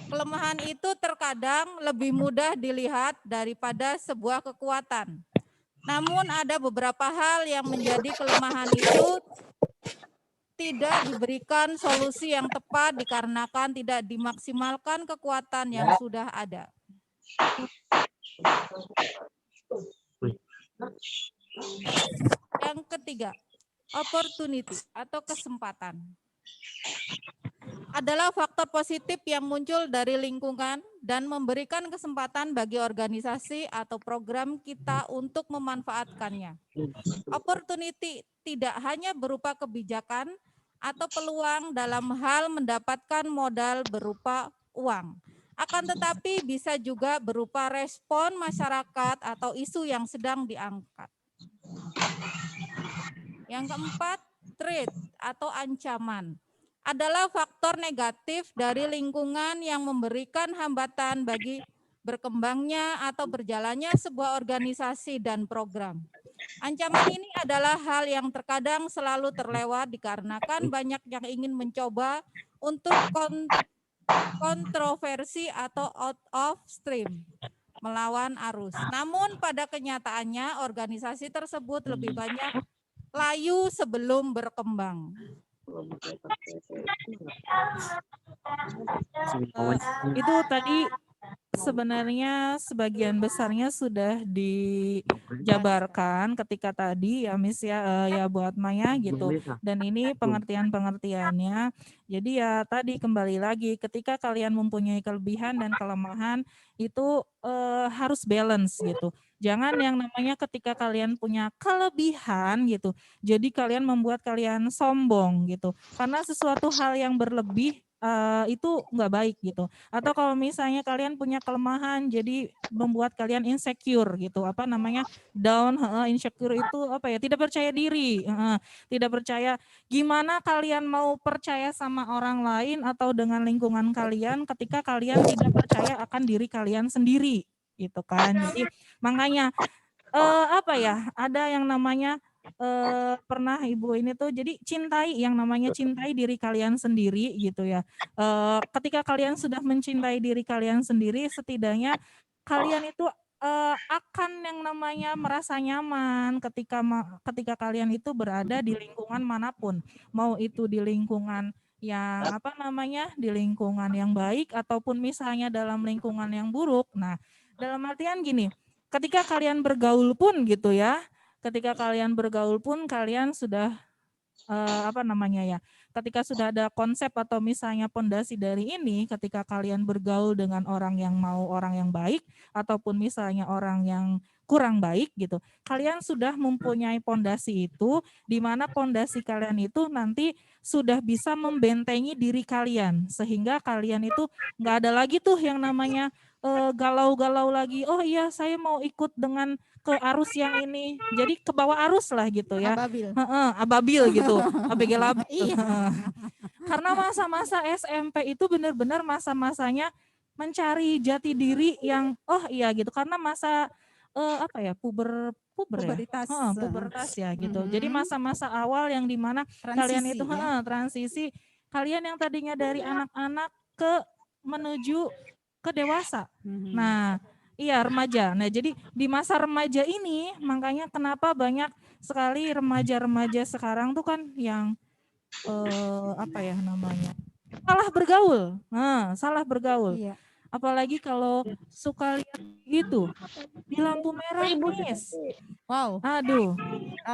Kelemahan itu terkadang lebih mudah dilihat daripada sebuah kekuatan. Namun ada beberapa hal yang menjadi kelemahan itu tidak diberikan solusi yang tepat dikarenakan tidak dimaksimalkan kekuatan yang sudah ada. Yang ketiga, opportunity atau kesempatan adalah faktor positif yang muncul dari lingkungan dan memberikan kesempatan bagi organisasi atau program kita untuk memanfaatkannya. Opportunity tidak hanya berupa kebijakan atau peluang dalam hal mendapatkan modal berupa uang, akan tetapi bisa juga berupa respon masyarakat atau isu yang sedang diangkat. Yang keempat, threat atau ancaman adalah faktor negatif dari lingkungan yang memberikan hambatan bagi berkembangnya atau berjalannya sebuah organisasi dan program. Ancaman ini adalah hal yang terkadang selalu terlewat dikarenakan banyak yang ingin mencoba untuk kontroversi atau out of stream, melawan arus. Namun pada kenyataannya organisasi tersebut lebih banyak layu sebelum berkembang. Itu tadi sebenarnya sebagian besarnya sudah dijabarkan ketika tadi ya Miss ya buat Maya gitu, dan ini pengertiannya. Jadi ya tadi kembali lagi ketika kalian mempunyai kelebihan dan kelemahan itu harus balance gitu. Jangan yang namanya ketika kalian punya kelebihan gitu, jadi kalian membuat kalian sombong gitu, karena sesuatu hal yang berlebih itu nggak baik gitu. Atau kalau misalnya kalian punya kelemahan jadi membuat kalian insecure gitu, apa namanya down, insecure itu apa ya, tidak percaya diri, tidak percaya. Gimana kalian mau percaya sama orang lain atau dengan lingkungan kalian ketika kalian tidak percaya akan diri kalian sendiri gitu kan. Jadi makanya apa ya, ada yang namanya pernah Ibu ini tuh, jadi cintai yang namanya cintai diri kalian sendiri gitu ya. Ketika kalian sudah mencintai diri kalian sendiri, setidaknya kalian itu akan yang namanya merasa nyaman ketika kalian itu berada di lingkungan manapun, mau itu di lingkungan yang di lingkungan yang baik ataupun misalnya dalam lingkungan yang buruk. Nah, dalam artian gini, ketika kalian bergaul pun gitu ya, ketika kalian bergaul pun kalian sudah ketika sudah ada konsep atau misalnya pondasi dari ini, ketika kalian bergaul dengan orang yang mau orang yang baik ataupun misalnya orang yang kurang baik gitu, kalian sudah mempunyai pondasi itu, di mana pondasi kalian itu nanti sudah bisa membentengi diri kalian, sehingga kalian itu nggak ada lagi tuh yang namanya galau-galau lagi, oh iya saya mau ikut dengan ke arus yang ini, jadi ke bawah arus lah gitu ya. Ababil gitu, ABG labil. Karena masa-masa SMP itu benar-benar masa-masanya mencari jati diri yang gitu, karena masa pubertas ya gitu. Jadi masa-masa awal yang dimana kalian itu transisi, kalian yang tadinya dari anak-anak menuju ke dewasa. Nah, iya remaja. Nah, jadi di masa remaja ini makanya kenapa banyak sekali remaja-remaja sekarang tuh kan yang salah bergaul. Salah bergaul. Iya. Apalagi kalau suka lihat gitu di lampu merah Miss. Wow. Aduh.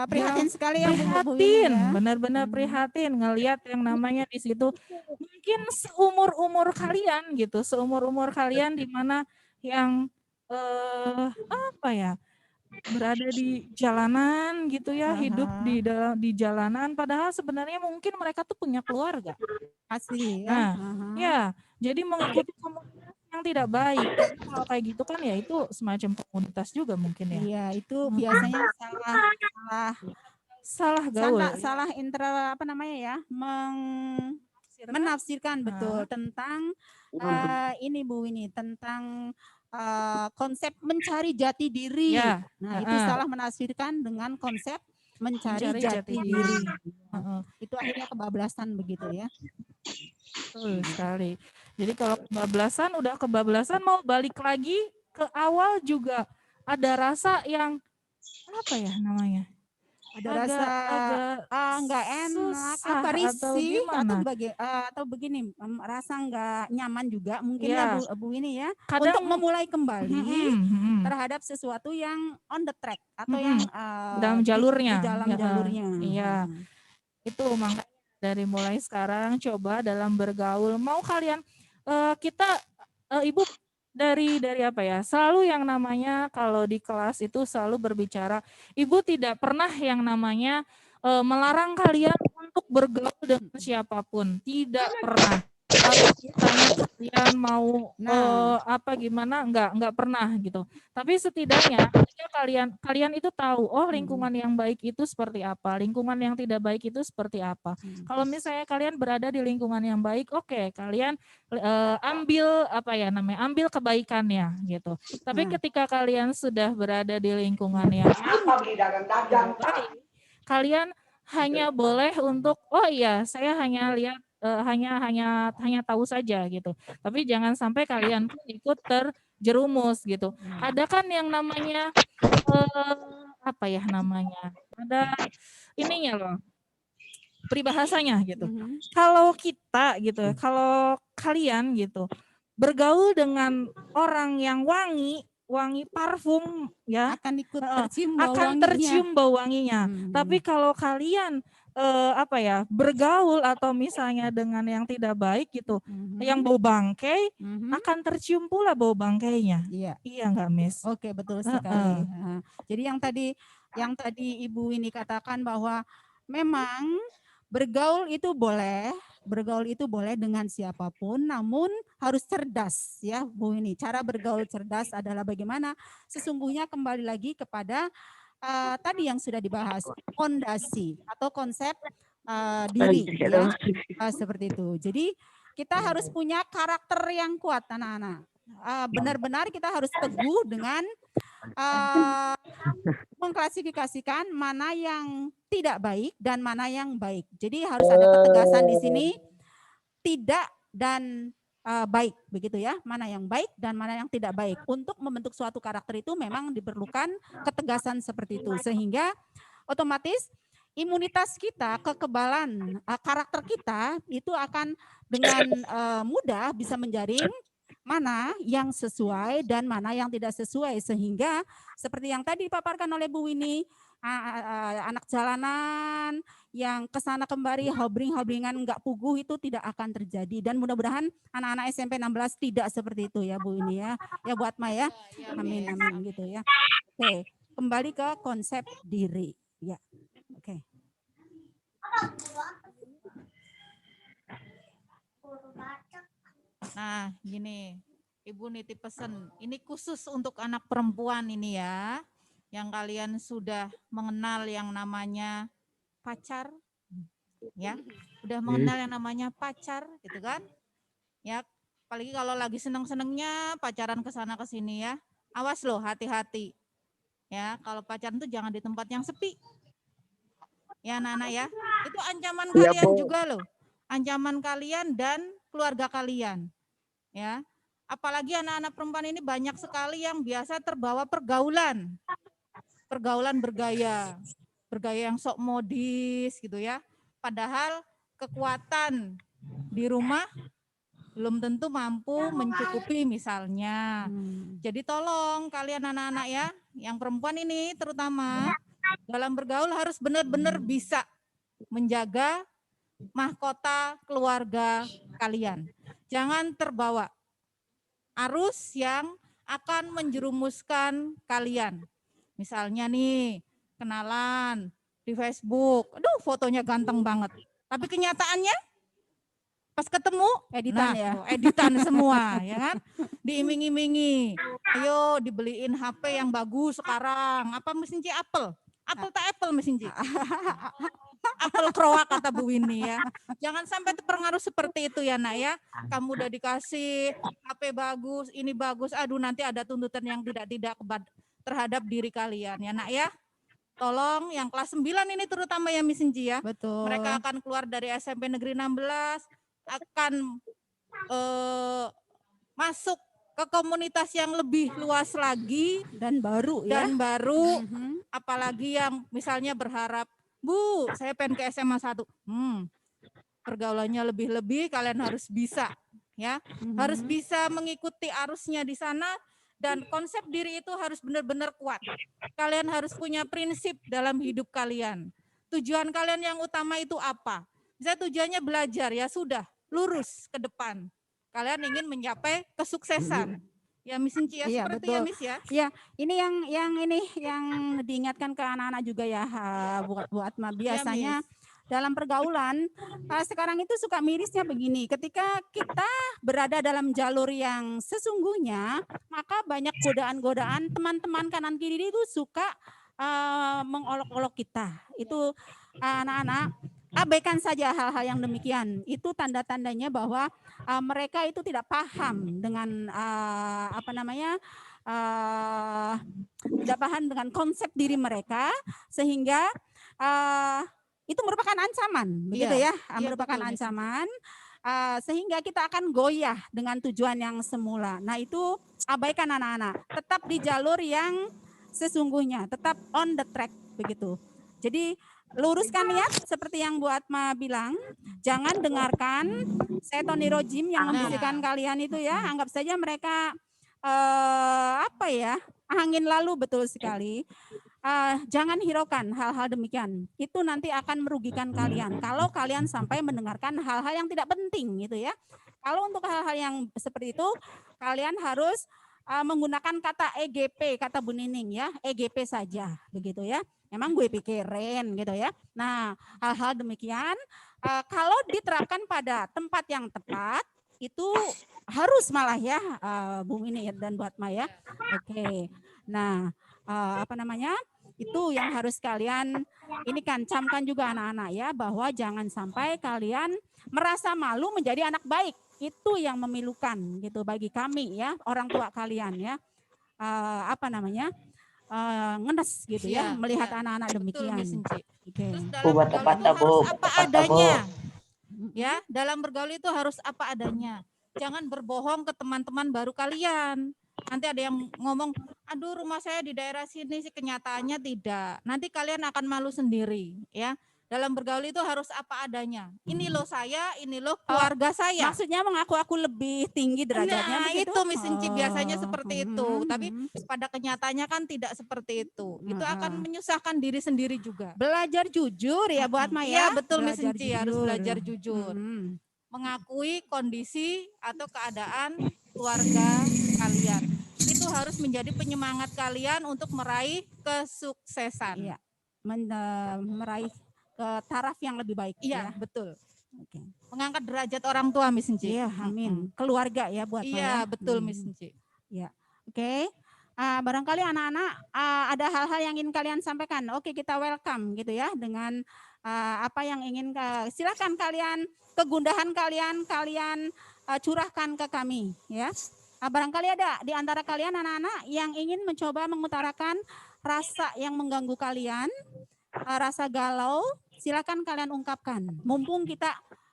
Prihatin sekali ya. Prihatin, benar-benar prihatin ngelihat yang namanya di situ. Mungkin seumur-umur kalian gitu, seumur-umur kalian di mana yang berada di jalanan gitu ya, hidup di jalanan, padahal sebenarnya mungkin mereka tuh punya keluarga. Asli ya. Nah, ya, jadi mengikuti komunitas yang tidak baik. Kalau kayak gitu kan ya itu semacam komunitas juga mungkin ya. Iya, itu biasanya salah gaul. Salah menafsirkan betul tentang ini Bu Winnie, tentang konsep mencari jati diri. Ya. Nah, itu salah menafsirkan dengan konsep mencari jati diri. Itu akhirnya kebablasan begitu ya. Betul sekali. Jadi kalau kebablasan mau balik lagi ke awal juga ada rasa yang ada rasa nggak enak, apa risih atau begini, rasa nggak nyaman juga mungkin ya Bu ini ya, untuk memulai kembali terhadap sesuatu yang on the track atau yang dalam jalurnya. Iya. Itu makanya dari mulai sekarang coba dalam bergaul, mau kalian Ibu dari selalu yang namanya kalau di kelas itu selalu berbicara, Ibu tidak pernah yang namanya melarang kalian untuk bergaul dengan siapapun, tidak pernah. Kalau misalnya kalian mau nggak pernah gitu. Tapi setidaknya ketika kalian itu tahu, lingkungan yang baik itu seperti apa, lingkungan yang tidak baik itu seperti apa. Kalau misalnya kalian berada di lingkungan yang baik, oke, kalian ambil kebaikannya gitu. Tapi ketika kalian sudah berada di lingkungan yang baik, kalian hanya boleh untuk saya hanya lihat hanya tahu saja gitu. Tapi jangan sampai kalian pun ikut terjerumus gitu. Ada kan yang namanya ada ininya loh, peribahasanya gitu. Kalau kita gitu, kalau kalian gitu bergaul dengan orang yang wangi parfum ya, akan tercium bau wanginya. Tapi kalau kalian bergaul atau misalnya dengan yang tidak baik gitu, yang bau bangkai, akan tercium pula bau bangkainya. Iya nggak Miss? Oke, betul sekali. Jadi yang tadi Ibu ini katakan bahwa memang bergaul itu boleh dengan siapapun, namun harus cerdas ya Bu ini. Cara bergaul cerdas adalah bagaimana sesungguhnya kembali lagi kepada tadi yang sudah dibahas, fondasi atau konsep diri ya, seperti itu. Jadi kita harus punya karakter yang kuat anak-anak. Benar-benar kita harus teguh dengan mengklasifikasikan mana yang tidak baik dan mana yang baik. Jadi harus ada ketegasan di sini, tidak dan baik, begitu ya. Mana yang baik dan mana yang tidak baik. Untuk membentuk suatu karakter itu memang diperlukan ketegasan seperti itu, sehingga otomatis imunitas kita, kekebalan karakter kita itu akan dengan mudah bisa menjaring mana yang sesuai dan mana yang tidak sesuai, sehingga seperti yang tadi dipaparkan oleh Bu Winnie, anak jalanan yang kesana kembali hobring-hobringan nggak puguh itu tidak akan terjadi, dan mudah-mudahan anak-anak SMP 16 tidak seperti itu ya Bu Winnie ya, Bu Atma ya, amin amin gitu ya. Oke, kembali ke konsep diri ya. Oke. Nah, gini, Ibu nitip pesan. Ini khusus untuk anak perempuan ini ya, yang kalian sudah mengenal yang namanya pacar, ya, udah mengenal yang namanya pacar, gitu kan? Ya, apalagi kalau lagi seneng-senengnya pacaran ke sana ke sini ya. Awas loh, hati-hati. Ya, kalau pacaran tuh jangan di tempat yang sepi. Ya, anak-anak ya. Itu ancaman kalian juga loh. Ancaman kalian dan keluarga kalian. Ya. Apalagi anak-anak perempuan ini banyak sekali yang biasa terbawa pergaulan. Pergaulan bergaya. Bergaya yang sok modis gitu ya. Padahal kekuatan di rumah belum tentu mampu mencukupi misalnya. Jadi tolong kalian anak-anak ya, yang perempuan ini terutama dalam bergaul harus benar-benar bisa menjaga mahkota keluarga kalian. Jangan terbawa arus yang akan menjerumuskan kalian. Misalnya nih, kenalan di Facebook, aduh fotonya ganteng banget. Tapi kenyataannya pas ketemu editan ya, editan semua ya kan, diiming-imingi, ayo dibeliin HP yang bagus sekarang, apa mesin C Apple tak Apple mesin C, Apple kroak kata Bu Winnie ya. Jangan sampai terpengaruh seperti itu ya nak ya. Kamu udah dikasih HP bagus, ini bagus, aduh nanti ada tuntutan yang tidak terhadap diri kalian ya nak ya. Tolong yang kelas 9 ini terutama ya Miss Inji ya. Betul. Mereka akan keluar dari SMP Negeri 16, akan masuk ke komunitas yang lebih luas lagi dan baru ya. Apalagi yang misalnya berharap, Bu, saya pengen ke SMA 1. Pergaulannya lebih-lebih, kalian harus bisa ya. Harus bisa mengikuti arusnya di sana, dan konsep diri itu harus benar-benar kuat. Kalian harus punya prinsip dalam hidup kalian. Tujuan kalian yang utama itu apa? Bisa tujuannya belajar, ya sudah, lurus ke depan. Kalian ingin mencapai kesuksesan. Ya Miss Inci ya, iya, seperti betul. ya Miss ya. Ya, ini yang diingatkan ke anak-anak juga ya Bu Atma. Biasanya dalam pergaulan sekarang itu suka mirisnya begini. Ketika kita berada dalam jalur yang sesungguhnya, maka banyak godaan-godaan teman-teman kanan kiri itu suka mengolok-olok kita. Itu anak-anak abaikan saja hal-hal yang demikian. Itu tanda-tandanya bahwa mereka itu tidak paham dengan tidak paham dengan konsep diri mereka, sehingga itu merupakan ancaman, begitu ya, merupakan betul, ancaman. Sehingga kita akan goyah dengan tujuan yang semula. Nah itu abaikan anak-anak, tetap di jalur yang sesungguhnya, tetap on the track begitu. Jadi luruskan niat seperti yang Bu Atma bilang, jangan dengarkan setonirojim yang membisikkan kalian itu ya, anggap saja mereka angin lalu, betul sekali. Jangan hiraukan hal-hal demikian, itu nanti akan merugikan kalian kalau kalian sampai mendengarkan hal-hal yang tidak penting gitu ya. Kalau untuk hal-hal yang seperti itu, kalian harus menggunakan kata EGP, kata Bu Nining ya, EGP saja begitu ya. Emang gue pikirin gitu ya. Nah, hal-hal demikian kalau diterapkan pada tempat yang tepat itu harus malah ya Bu Ini dan Bu Atma ya. Oke. Nah, itu yang harus kalian ini kan camkan juga anak-anak ya, bahwa jangan sampai kalian merasa malu menjadi anak baik. Itu yang memilukan gitu bagi kami ya, orang tua kalian ya. Ngenes gitu ya, melihat anak-anak demikian. Terus dalam bergaul itu harus apa adanya. Ya, dalam bergaul itu harus apa adanya. jangan berbohong ke teman-teman baru kalian. Nanti ada yang ngomong, aduh rumah saya di daerah sini sih, kenyataannya tidak. Nanti kalian akan malu sendiri ya. Dalam bergaul itu harus apa adanya. Ini loh saya, ini loh keluarga saya. Maksudnya mengaku aku lebih tinggi derajatnya Nah, begitu? itu Miss Inci biasanya Oh, seperti itu. Tapi pada kenyataannya kan tidak seperti itu. Itu akan menyusahkan diri sendiri juga. Belajar jujur ya buat Maya. Iya, betul Miss Belajar Inci, harus jujur. belajar jujur. Hmm. Mengakui kondisi atau keadaan keluarga kalian. Itu harus menjadi penyemangat kalian untuk meraih kesuksesan. Iya. Meraih ke taraf yang lebih baik. Iya, ya. betul. Oke. Mengangkat derajat orang tua Miss Inci. Iya, amin. Keluarga ya buat Iya, Maya. betul Miss Inci. Ya, oke. Barangkali anak-anak ada hal-hal yang ingin kalian sampaikan. Oke, kita welcome gitu ya dengan apa yang ingin silakan kalian, kegundahan kalian curahkan ke kami ya. Barangkali ada di antara kalian anak-anak yang ingin mencoba mengutarakan rasa yang mengganggu kalian, rasa galau, silakan kalian ungkapkan. Mumpung kita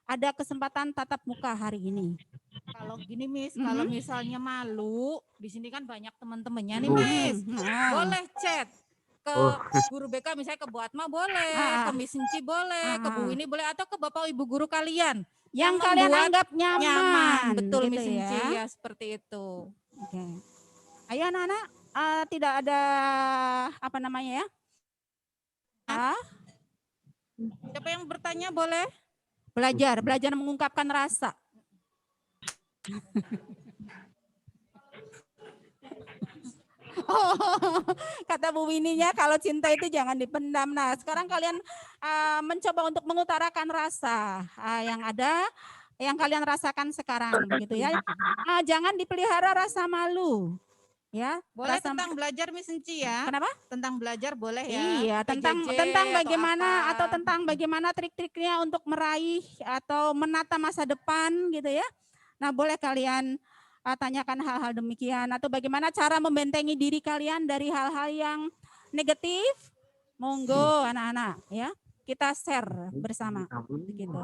ada kesempatan tatap muka hari ini. Kalau gini Miss, kalau misalnya malu, di sini kan banyak teman-temannya nih Oh. Miss. Boleh chat ke Oh. guru BK, misalnya ke Bu Atma boleh, ke Miss Inci boleh, ke Bu Winnie boleh, atau ke Bapak Ibu guru kalian. Yang kalian membuat anggap nyaman. Betul gitu Miss Inci, ya. ya seperti itu. Oke. Ayo anak-anak, tidak ada apa namanya ya? Siapa yang bertanya boleh? Belajar mengungkapkan rasa. Kata Bu Wininya kalau cinta itu jangan dipendam. Nah, sekarang kalian mencoba untuk mengutarakan rasa yang ada, yang kalian rasakan sekarang, begitu ya. Jangan dipelihara rasa malu, ya. Boleh Rasa, tentang belajar Miss Inci ya. kenapa? Tentang belajar boleh ya. Iya, tentang PJJ bagaimana atau atau tentang bagaimana trik-triknya untuk meraih atau menata masa depan, gitu ya. Nah, boleh kalian tanyakan hal-hal demikian atau bagaimana cara membentengi diri kalian dari hal-hal yang negatif. Monggo anak-anak ya, kita share bersama begitu.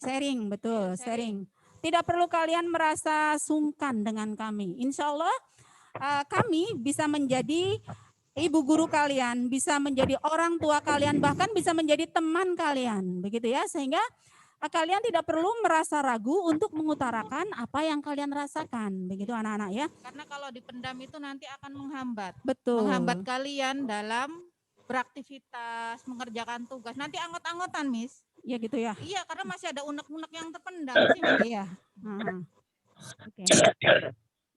Sharing, betul, sharing. Tidak perlu kalian merasa sungkan dengan kami. Insya Allah kami bisa menjadi ibu guru kalian, bisa menjadi orang tua kalian, bahkan bisa menjadi teman kalian, begitu ya, sehingga kalian tidak perlu merasa ragu untuk mengutarakan apa yang kalian rasakan, begitu anak-anak ya. Karena kalau dipendam itu nanti akan menghambat. Betul. Menghambat kalian dalam beraktivitas, mengerjakan tugas. Nanti anggot-anggotan, Miss. Ya gitu ya. Iya, karena masih ada unek-unek yang terpendam sih, Miss. Iya. Oke.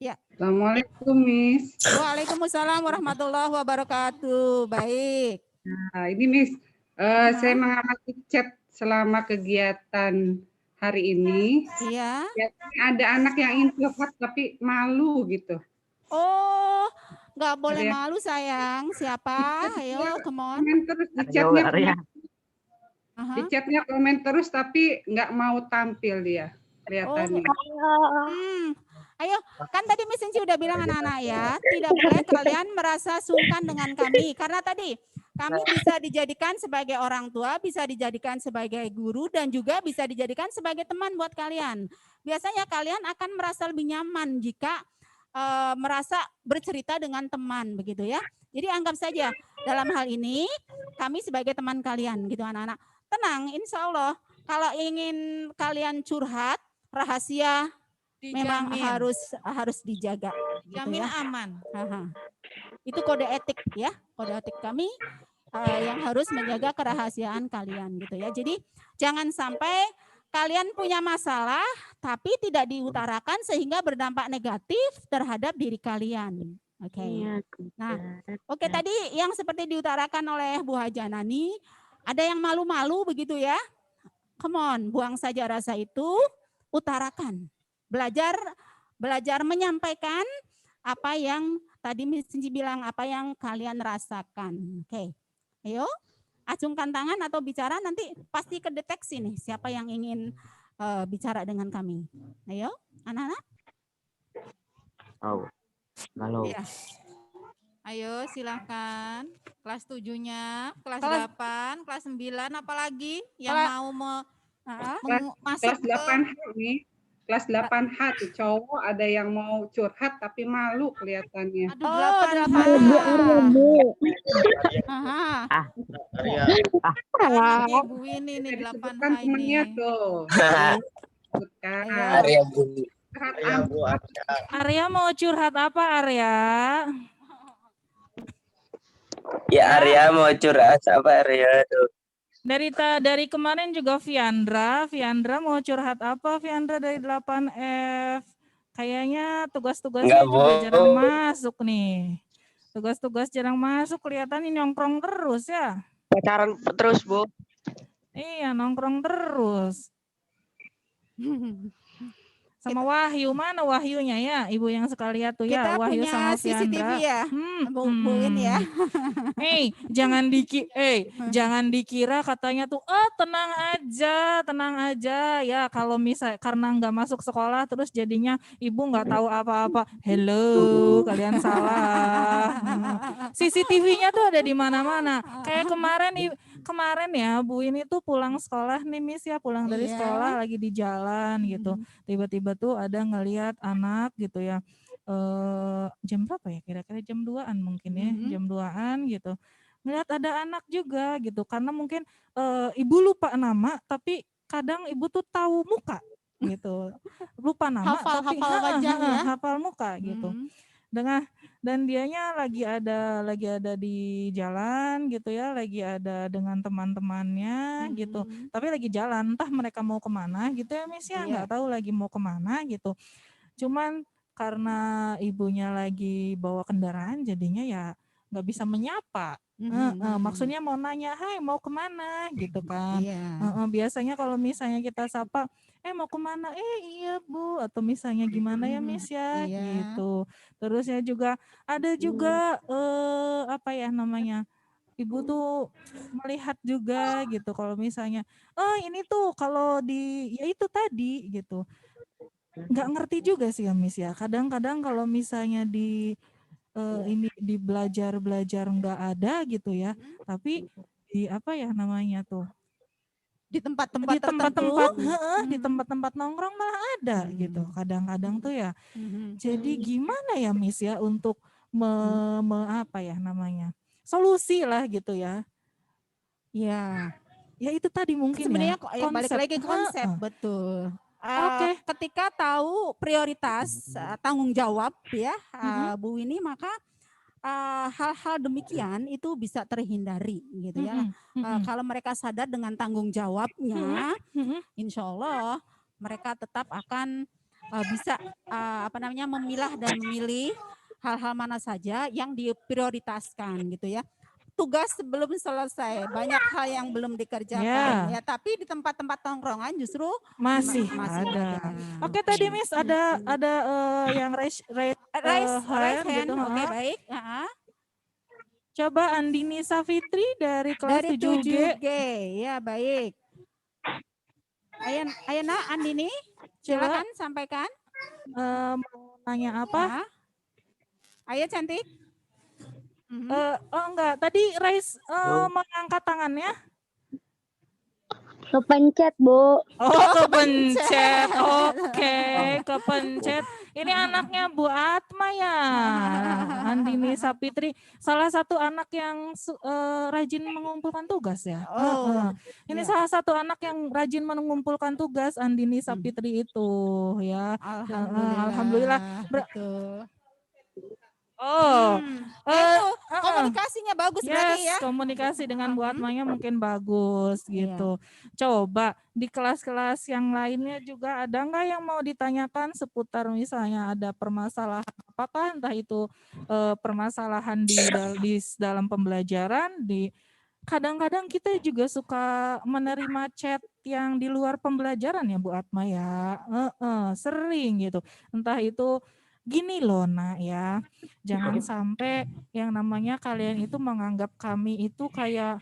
Ya. Assalamualaikum, Miss. Waalaikumsalam warahmatullahi wabarakatuh. Baik. Nah, ini Miss, saya mengamati chat selama kegiatan hari ini. Iya. Ada anak yang ingin curhat tapi malu gitu. Oh, nggak boleh malu sayang. Siapa? Ayo, come on. Komen terus di chatnya komen terus tapi nggak mau tampil dia kelihatannya. Ayo, kan tadi Miss Inci udah bilang anak-anak ya, tidak boleh kalian merasa sungkan dengan kami. Karena tadi kami bisa dijadikan sebagai orang tua, bisa dijadikan sebagai guru, dan juga bisa dijadikan sebagai teman buat kalian. Biasanya kalian akan merasa lebih nyaman jika merasa bercerita dengan teman, begitu ya. Jadi anggap saja dalam hal ini kami sebagai teman kalian, gitu anak-anak. Tenang, insya Allah kalau ingin kalian curhat, rahasia memang harus dijaga. Jamin gitu ya. aman. Itu kode etik ya, kode etik kami yang harus menjaga kerahasiaan kalian gitu ya. Jadi jangan sampai kalian punya masalah tapi tidak diutarakan sehingga berdampak negatif terhadap diri kalian. Oke. Nah, oke tadi yang seperti diutarakan oleh Bu Hajanani, ada yang malu-malu begitu ya. Come on, buang saja rasa itu, utarakan. Belajar menyampaikan apa yang tadi Miss Cinci bilang, apa yang kalian rasakan. Oke. Ayo, acungkan tangan atau bicara, nanti pasti kedeteksi nih siapa yang ingin bicara dengan kami. Ayo, anak-anak. Halo. Ya. Ayo silakan. Kelas 7-nya, kelas 8, kelas 9, apalagi yang mau masuk kelas 8 nih. Kelas 8H tuh cowok ada yang mau curhat tapi malu kelihatannya. Aduh, Oh, 8H. Aha. Ini Bu Winnie nih Disebutkan 8H temennya ini. tuh. Ya. Disebutkan. Arya Bu. Curhat Arya Bu. apa? Arya mau curhat apa Arya? Ya Arya mau curhat apa Arya tuh? Dari kemarin juga Viandra mau curhat apa Viandra dari 8F? Kayaknya tugas-tugasnya Enggak, juga Bu. jarang masuk nih. Tugas-tugas jarang masuk, kelihatan ini nongkrong terus ya. Pacaran terus, Bu. Iya, nongkrong terus. Sama Wahyu, mana Wahyunya ya? Ibu yang suka lihat tuh ya, Kita Wahyu punya sama CCTV Viandra. ya, Bu Win ya. Jangan dikira katanya tuh, tenang aja ya. Kalau misal karena nggak masuk sekolah terus jadinya ibu nggak tahu apa-apa. Hello, kalian salah. CCTV-nya tuh ada di mana-mana. Kayak kemarin ya, Bu ini tuh pulang sekolah nih Miss ya, pulang dari sekolah lagi di jalan gitu. Tiba-tiba tuh ada ngelihat anak gitu ya. Jam berapa ya? Kira-kira jam 2-an mungkin ya, jam 2-an gitu. Ngelihat ada anak juga gitu, karena mungkin ibu lupa nama, tapi kadang ibu tuh tahu muka gitu. Lupa nama, tapi Hafal wajah ya. hafal muka gitu. Dan dianya lagi ada di jalan gitu ya, lagi ada dengan teman-temannya gitu. Tapi lagi jalan, entah mereka mau kemana gitu ya Miss ya, nggak tahu lagi mau kemana gitu. Cuman karena ibunya lagi bawa kendaraan jadinya ya nggak bisa menyapa. Maksudnya mau nanya, hai mau kemana gitu kan. Biasanya kalau misalnya kita sapa, mau kemana? Iya Bu, atau misalnya gimana ya Miss ya gitu. Terus ya juga ada juga apa ya namanya, ibu tuh melihat juga gitu kalau misalnya, ini tuh kalau ya itu tadi gitu. Nggak ngerti juga sih ya Miss ya. Kadang-kadang kalau misalnya ini di belajar nggak ada gitu ya, tapi di apa ya namanya tuh, Di tempat-tempat di tempat-tempat nongkrong malah ada gitu kadang-kadang tuh ya. Jadi gimana ya Miss ya untuk apa ya namanya, solusi lah gitu ya. Ya itu tadi mungkin Sebenarnya ya balik lagi konsep, betul. Ketika tahu prioritas tanggung jawab ya Bu Winnie, maka hal-hal demikian itu bisa terhindari gitu ya. Kalau mereka sadar dengan tanggung jawabnya, insya Allah mereka tetap akan bisa memilah dan memilih hal-hal mana saja yang diprioritaskan gitu ya. Tugas belum selesai, banyak hal yang belum dikerjakan ya, tapi di tempat-tempat tongkrongan justru masih ada. Oke, tadi Miss ada yang raise hand gitu. Oke, baik. Coba Andini Safitri dari kelas 7G. Ya, baik. Ayo nak Andini, silakan sampaikan. Mau nanya apa? Ayo cantik. Enggak, tadi raise mengangkat tangannya. Kepencet, Bu. Kepencet. Oke, kepencet. Ini anaknya Bu Atma ya. Andini Sapitri, salah satu anak yang rajin mengumpulkan tugas ya. Ini salah satu anak yang rajin mengumpulkan tugas, Andini Sapitri itu ya. Alhamdulillah. Betul. Komunikasinya bagus berarti ya. Komunikasi dengan Bu Atmanya mungkin bagus gitu. Coba di kelas-kelas yang lainnya juga ada nggak yang mau ditanyakan seputar misalnya ada permasalahan apakah, entah itu permasalahan di dalam pembelajaran, kadang-kadang kita juga suka menerima chat yang di luar pembelajaran ya Bu Atma ya. Sering gitu. Entah itu gini loh nak ya, jangan sampai yang namanya kalian itu menganggap kami itu kayak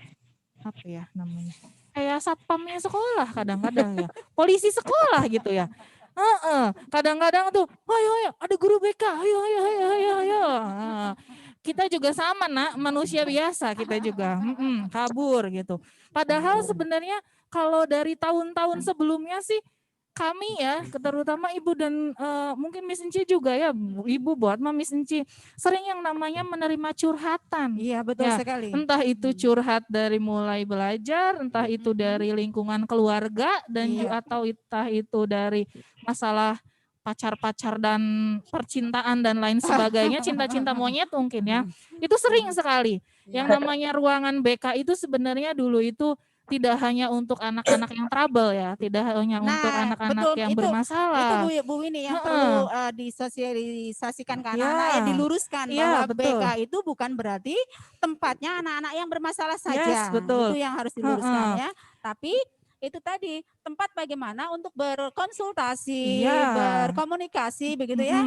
apa ya namanya, kayak satpamnya sekolah kadang-kadang ya, polisi sekolah gitu ya. Kadang-kadang tuh, ayo ada guru BK, ayo. Kita juga sama nak, manusia biasa kita juga, kabur gitu. Padahal sebenarnya kalau dari tahun-tahun sebelumnya sih kami ya, terutama Ibu dan mungkin Miss Enci juga ya, Ibu buat Miss Enci, sering yang namanya menerima curhatan. Iya, betul Ya, sekali. entah itu curhat dari mulai belajar, entah itu dari lingkungan keluarga dan juga atau entah itu dari masalah pacar-pacar dan percintaan dan lain sebagainya, cinta-cinta monyet mungkin ya. Itu sering sekali. Yang namanya ruangan BK itu sebenarnya dulu itu tidak hanya untuk anak-anak yang trouble ya, tidak hanya untuk anak-anak betul, yang itu bermasalah. Bu Winnie yang perlu disosialisasikan ke anak-anak ya, diluruskan bahwa BK itu bukan berarti tempatnya anak-anak yang bermasalah saja. Betul. Itu yang harus diluruskan ya. Tapi itu tadi tempat bagaimana untuk berkonsultasi, berkomunikasi begitu ya,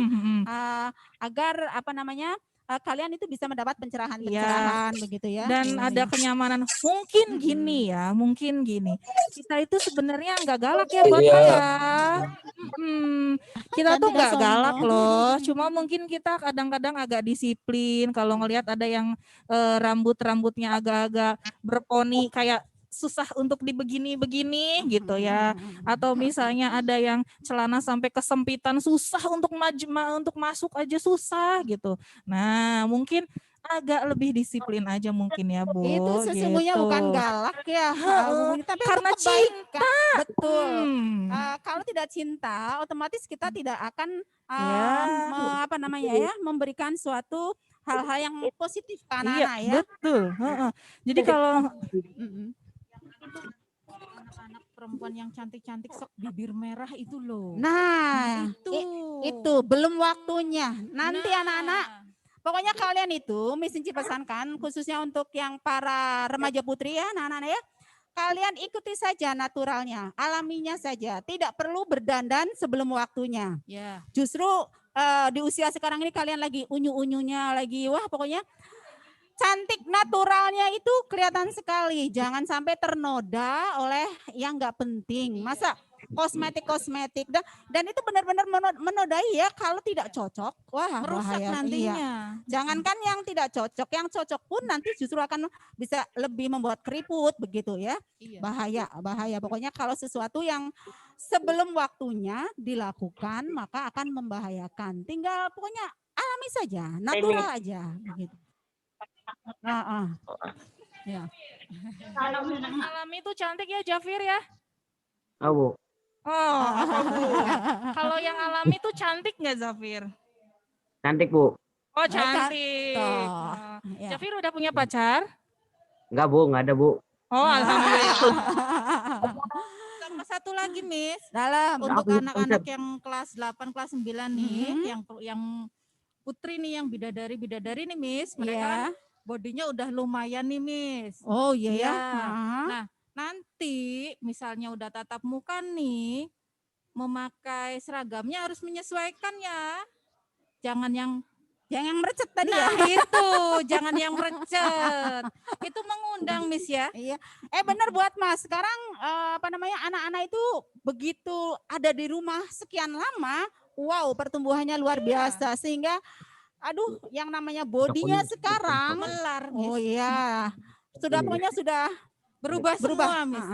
agar apa namanya kalian itu bisa mendapat pencerahan-pencerahan begitu ya. Dan ada kenyamanan. Mungkin gini ya, mungkin gini. Kita itu sebenarnya nggak galak ya buat saya. Kita tuh nggak galak loh. Cuma mungkin kita kadang-kadang agak disiplin. Kalau ngelihat ada yang rambutnya agak-agak berponi kayak susah untuk dibegini-begini gitu ya, atau misalnya ada yang celana sampai kesempitan susah untuk untuk masuk aja susah gitu. Nah mungkin agak lebih disiplin aja mungkin ya Bu. Itu sesungguhnya gitu. bukan galak ya, tapi karena untuk cinta. Betul. Kalau tidak cinta, otomatis kita tidak akan apa namanya ya, memberikan suatu hal-hal yang positif ke anak-anak ya. Betul. Jadi kalau anak-anak perempuan yang cantik-cantik sok bibir merah itu loh. Nah, itu belum waktunya. Nanti anak-anak, pokoknya kalian itu Miss Inci pesankan khususnya untuk yang para remaja putri ya, anak-anak ya. Kalian ikuti saja naturalnya, alaminya saja. Tidak perlu berdandan sebelum waktunya. Justru di usia sekarang ini kalian lagi unyu-unyunya, lagi wah pokoknya cantik naturalnya itu kelihatan sekali. Jangan sampai ternoda oleh yang nggak penting. Masa kosmetik dan itu benar-benar menodai ya. Kalau tidak cocok, wah merusak bahaya nantinya. Iya. Jangankan yang tidak cocok, yang cocok pun nanti justru akan bisa lebih membuat keriput begitu ya. Bahaya. Pokoknya kalau sesuatu yang sebelum waktunya dilakukan maka akan membahayakan. Tinggal pokoknya alami saja, natural aja begitu. Ya. alami itu cantik ya Jafir ya. Bu. Apa Bu? Kalau yang alami itu cantik nggak Zafir? Cantik Bu. Oh cantik. Jafir udah punya pacar? Enggak Bu, enggak ada Bu. Oh alhamdulillah. Sama satu lagi Miss, untuk anak-anak yang kelas 8, kelas 9 nih, yang putri nih, yang bidadari nih Miss, mereka bodinya udah lumayan nih Miss. Oh iya ya. Nah nanti misalnya udah tatap muka nih, memakai seragamnya harus menyesuaikan ya. Jangan yang merecet tadi ya. Itu, jangan yang merecet. Itu mengundang Miss ya. Iya. Benar buat Mas. Sekarang apa namanya anak-anak itu begitu ada di rumah sekian lama, wow pertumbuhannya luar biasa sehingga aduh yang namanya bodinya sekarang melar. Oh iya. Pokoknya sudah berubah semua Miss.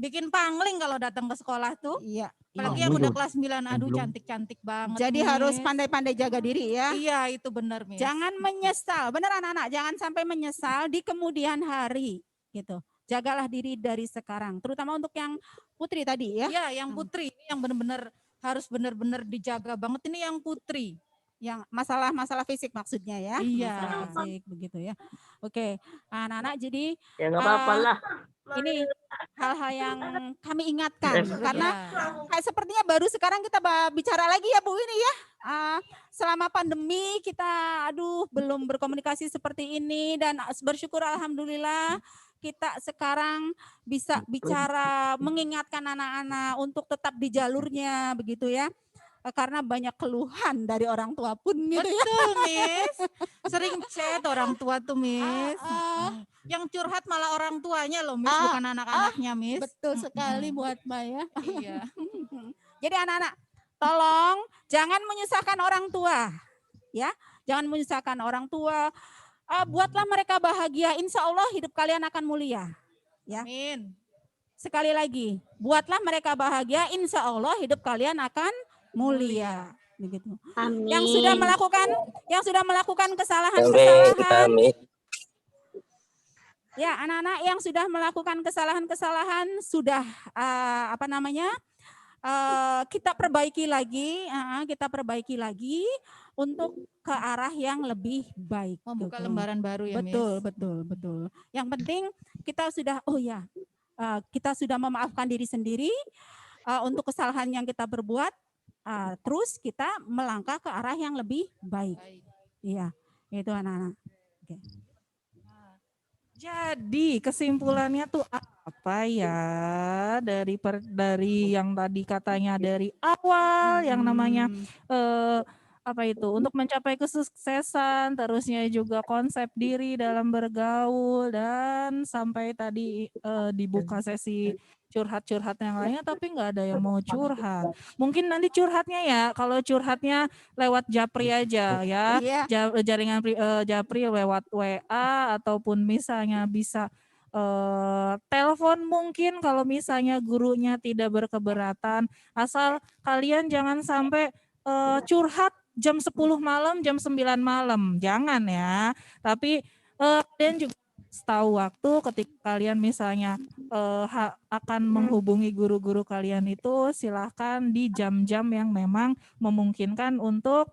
Bikin pangling kalau datang ke sekolah tuh. Iya. Apalagi yang udah kelas 9, aduh cantik-cantik banget. Jadi Miss. harus pandai-pandai jaga diri ya. Iya itu benar Miss. Jangan menyesal, benar anak-anak, jangan sampai menyesal di kemudian hari gitu. Jagalah diri dari sekarang, terutama untuk yang putri tadi ya. Iya yang putri, yang benar-benar harus benar-benar dijaga banget ini yang putri. Yang masalah fisik maksudnya ya. Iya. Masalah fisik begitu ya. Oke, anak-anak jadi Ya nggak apa-apa lah. Ini hal-hal yang kami ingatkan karena kayak sepertinya baru sekarang kita bicara lagi ya Bu ini ya. Selama pandemi kita belum berkomunikasi seperti ini dan bersyukur alhamdulillah kita sekarang bisa bicara mengingatkan anak-anak untuk tetap di jalurnya begitu ya. Karena banyak keluhan dari orang tua pun gitu ya. Betul Miss. Sering chat orang tua tuh Miss. Yang curhat malah orang tuanya loh Miss, bukan anak-anaknya Miss. Betul sekali buat Maya. Iya. Jadi anak-anak tolong jangan menyusahkan orang tua. Ya, jangan menyusahkan orang tua. Buatlah mereka bahagia. Insya Allah hidup kalian akan mulia. Ya. Amin. sekali lagi, buatlah mereka bahagia, insya Allah hidup kalian akan mulia. Begitu. Amin. Yang sudah melakukan kesalahan-kesalahan, Amin. ya anak-anak yang sudah melakukan kesalahan-kesalahan sudah kita perbaiki lagi untuk ke arah yang lebih baik. Membuka gitu. lembaran baru ya, Betul, Miss. betul. Yang penting kita sudah, kita sudah memaafkan diri sendiri untuk kesalahan yang kita berbuat. Terus kita melangkah ke arah yang lebih baik. Iya, itu anak-anak. Oke. Jadi kesimpulannya tuh apa ya dari yang tadi katanya dari awal yang namanya apa itu untuk mencapai kesuksesan, terusnya juga konsep diri dalam bergaul dan sampai tadi dibuka sesi curhat-curhat yang lainnya, tapi nggak ada yang mau curhat. Mungkin nanti curhatnya ya, kalau curhatnya lewat Japri aja ya, jaringan Japri lewat WA ataupun misalnya bisa telepon mungkin kalau misalnya gurunya tidak berkeberatan, asal kalian jangan sampai curhat jam 10 malam, jam 9 malam, jangan ya. Tapi kalian juga tahu waktu ketika kalian misalnya akan menghubungi guru-guru kalian itu, silahkan di jam-jam yang memang memungkinkan untuk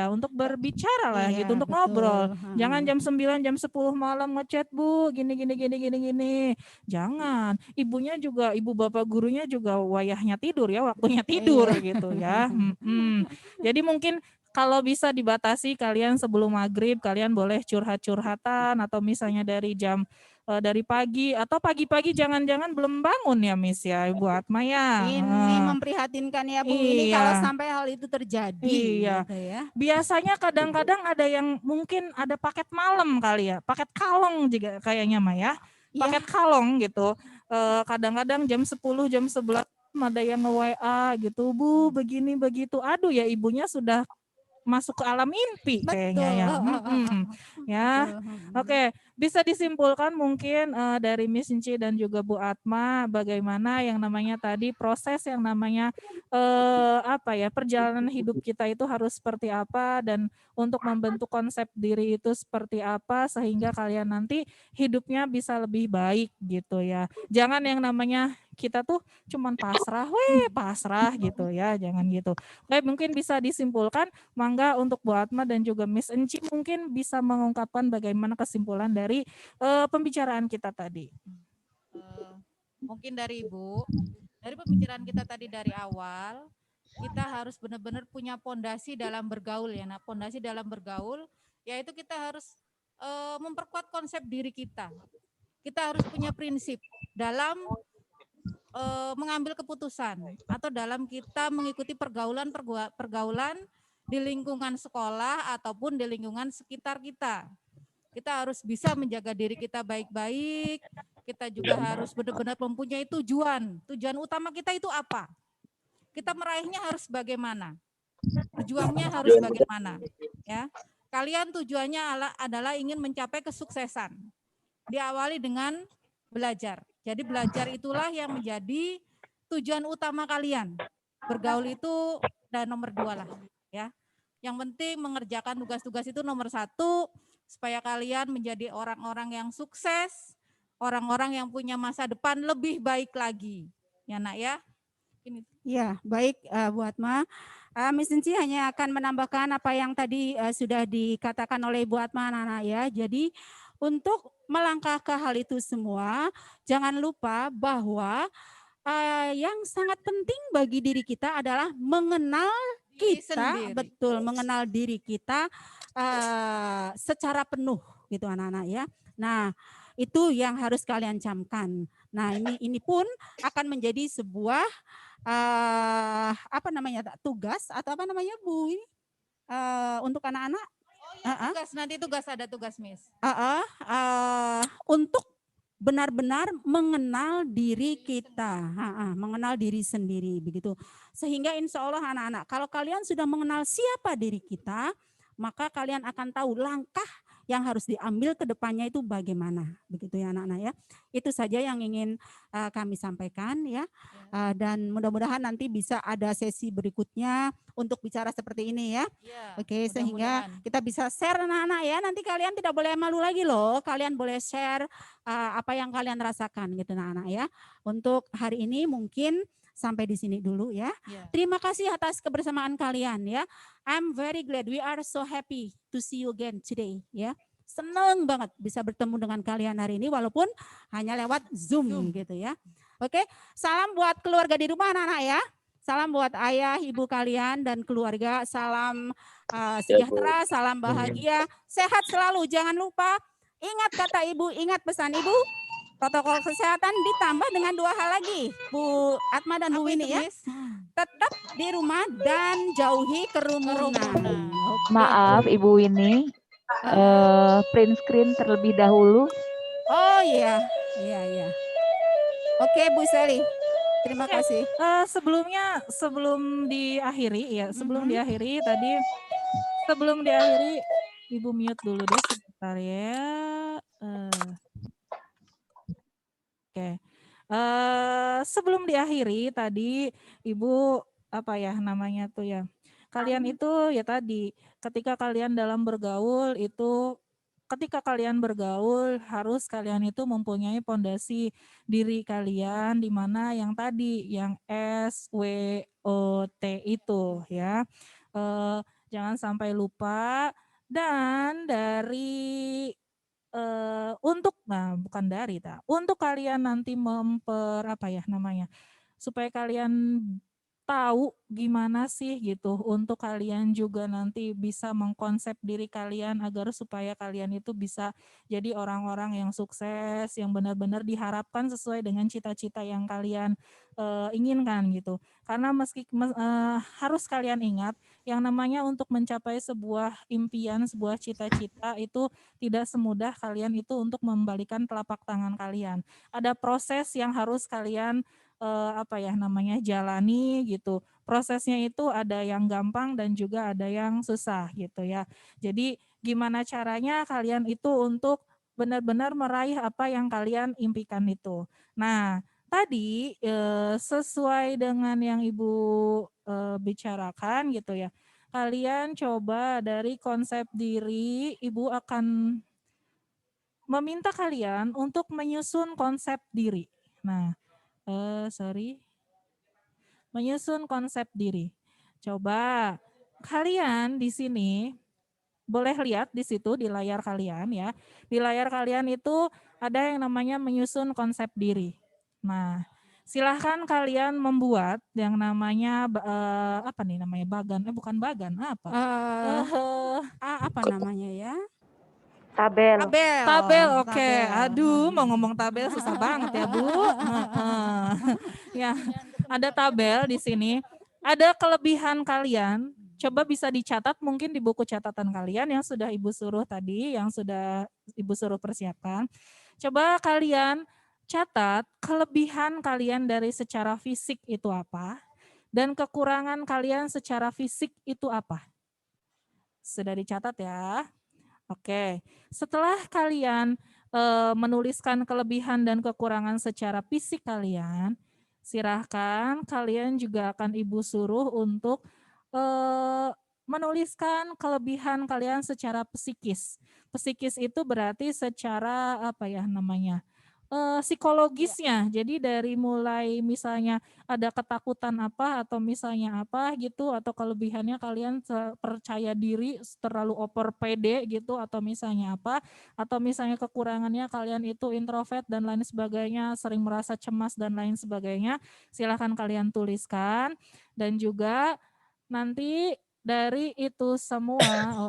untuk berbicara lah gitu, untuk ngobrol. Jangan jam 9, jam 10 malam ngechat, Bu, gini. Jangan. Ibunya juga, ibu bapak gurunya juga wayahnya tidur ya, waktunya tidur gitu ya. Jadi mungkin kalau bisa dibatasi kalian sebelum maghrib, kalian boleh curhat-curhatan atau misalnya dari jam dari pagi atau pagi-pagi jangan-jangan belum bangun ya Miss ya, Ibu Atma ya. Ini memprihatinkan ya Bu, ini kalau sampai hal itu terjadi. Iya. Gitu ya. Biasanya kadang-kadang ada yang mungkin ada paket malam kali ya, paket kalong juga kayaknya Mah ya. Paket kalong gitu. Kadang-kadang jam 10, jam 11 ada yang nge-WA gitu, Bu, begini begitu. Aduh ya ibunya sudah masuk ke alam mimpi kayaknya ya. Ya. Oke, bisa disimpulkan mungkin dari Miss Inci dan juga Bu Atma bagaimana yang namanya tadi proses yang namanya perjalanan hidup kita itu harus seperti apa dan untuk membentuk konsep diri itu seperti apa sehingga kalian nanti hidupnya bisa lebih baik gitu ya. Jangan yang namanya kita tuh cuman pasrah gitu ya, jangan gitu. Oke, mungkin bisa disimpulkan, mangga untuk Bu Atma dan juga Miss Enci mungkin bisa mengungkapkan bagaimana kesimpulan dari pembicaraan kita tadi. Mungkin dari Ibu, dari pembicaraan kita tadi dari awal, kita harus benar-benar punya pondasi dalam bergaul ya. Nah, pondasi dalam bergaul yaitu kita harus memperkuat konsep diri kita. Kita harus punya prinsip dalam mengambil keputusan atau dalam kita mengikuti pergaulan di lingkungan sekolah ataupun di lingkungan sekitar kita. Kita harus bisa menjaga diri kita baik-baik. Kita juga harus benar-benar mempunyai tujuan. Tujuan utama kita itu apa? Kita meraihnya harus bagaimana? Berjuangnya harus bagaimana? Ya, kalian tujuannya adalah ingin mencapai kesuksesan. Diawali dengan belajar. Jadi belajar itulah yang menjadi tujuan utama kalian. Bergaul itu dan nomor 2 lah ya. Yang penting mengerjakan tugas-tugas itu nomor 1 supaya kalian menjadi orang-orang yang sukses, orang-orang yang punya masa depan lebih baik lagi. Ya Nak ya. Ini. Ya, baik Bu Atma. Miss Inci hanya akan menambahkan apa yang tadi sudah dikatakan oleh Bu Atma anak-anak ya. Jadi untuk melangkah ke hal itu semua, jangan lupa bahwa yang sangat penting bagi diri kita adalah mengenal kita, betul, mengenal diri kita secara penuh gitu anak-anak ya. Nah, itu yang harus kalian camkan. Nah, ini pun akan menjadi sebuah tugas atau Bu ini untuk anak-anak. Tugas nanti ada tugas Miss. Untuk benar-benar mengenal diri kita, mengenal diri sendiri begitu. Sehingga insya Allah anak-anak, kalau kalian sudah mengenal siapa diri kita, maka kalian akan tahu langkah yang harus diambil ke depannya itu bagaimana, begitu ya anak-anak ya. Itu saja yang ingin kami sampaikan ya. Dan mudah-mudahan nanti bisa ada sesi berikutnya untuk bicara seperti ini ya. Ya, Oke, sehingga mudah-mudahan. kita bisa share anak-anak ya. Nanti kalian tidak boleh malu lagi loh. Kalian boleh share apa yang kalian rasakan gitu anak-anak ya. Untuk hari ini mungkin sampai di sini dulu ya. Ya. Terima kasih atas kebersamaan kalian ya. I'm very glad, we are so happy to see you again today ya. Senang banget bisa bertemu dengan kalian hari ini walaupun hanya lewat Zoom gitu ya. Oke, salam buat keluarga di rumah anak-anak ya. Salam buat ayah, ibu kalian dan keluarga. Salam sejahtera, salam bahagia, sehat selalu. Jangan lupa, ingat kata ibu, ingat pesan ibu. Protokol kesehatan ditambah dengan 2 hal lagi, Bu Atma dan Bu Winnie ya. Tetap di rumah dan jauhi kerumunan. Oke. Maaf Ibu Winnie, print screen terlebih dahulu. Oh iya, iya. Oke Bu Sally, terima kasih. Sebelum diakhiri sebelum diakhiri Ibu mute dulu deh sebentar ya. Oke. Sebelum diakhiri tadi Ibu kalian itu ya tadi ketika kalian bergaul harus kalian itu mempunyai pondasi diri kalian di mana yang tadi yang SWOT itu ya. Jangan sampai lupa dan untuk kalian nanti supaya kalian tahu gimana sih gitu untuk kalian juga nanti bisa mengkonsep diri kalian agar supaya kalian itu bisa jadi orang-orang yang sukses yang benar-benar diharapkan sesuai dengan cita-cita yang kalian inginkan gitu. Karena harus kalian ingat yang namanya untuk mencapai sebuah impian, sebuah cita-cita itu tidak semudah kalian itu untuk membalikan telapak tangan kalian. Ada proses yang harus kalian jalani gitu. Prosesnya itu ada yang gampang dan juga ada yang susah gitu ya. Jadi gimana caranya kalian itu untuk benar-benar meraih apa yang kalian impikan itu. Nah, tadi sesuai dengan yang Ibu bicarakan gitu ya. Kalian coba dari konsep diri, Ibu akan meminta kalian untuk menyusun konsep diri. Nah, menyusun konsep diri. Coba kalian di sini boleh lihat di situ di layar kalian ya. Di layar kalian itu ada yang namanya menyusun konsep diri. Nah, silahkan kalian membuat yang namanya Apa namanya ya? Tabel. Tabel, oke. Aduh, mau ngomong tabel susah banget ya, Bu. Ya, ada tabel di sini. Ada kelebihan kalian. Coba bisa dicatat mungkin di buku catatan kalian yang sudah Ibu suruh tadi, yang sudah Ibu suruh persiapkan. Coba kalian catat kelebihan kalian dari secara fisik itu apa dan kekurangan kalian secara fisik itu apa. Sudah dicatat ya? Oke, setelah kalian menuliskan kelebihan dan kekurangan secara fisik kalian, silahkan kalian juga akan Ibu suruh untuk menuliskan kelebihan kalian secara psikis. Psikis itu berarti secara psikologisnya. Jadi dari mulai misalnya ada ketakutan apa atau misalnya apa gitu atau kelebihannya kalian percaya diri terlalu over pede gitu atau misalnya apa atau misalnya kekurangannya kalian itu introvert dan lain sebagainya, sering merasa cemas dan lain sebagainya. Silahkan kalian tuliskan dan juga nanti dari itu semua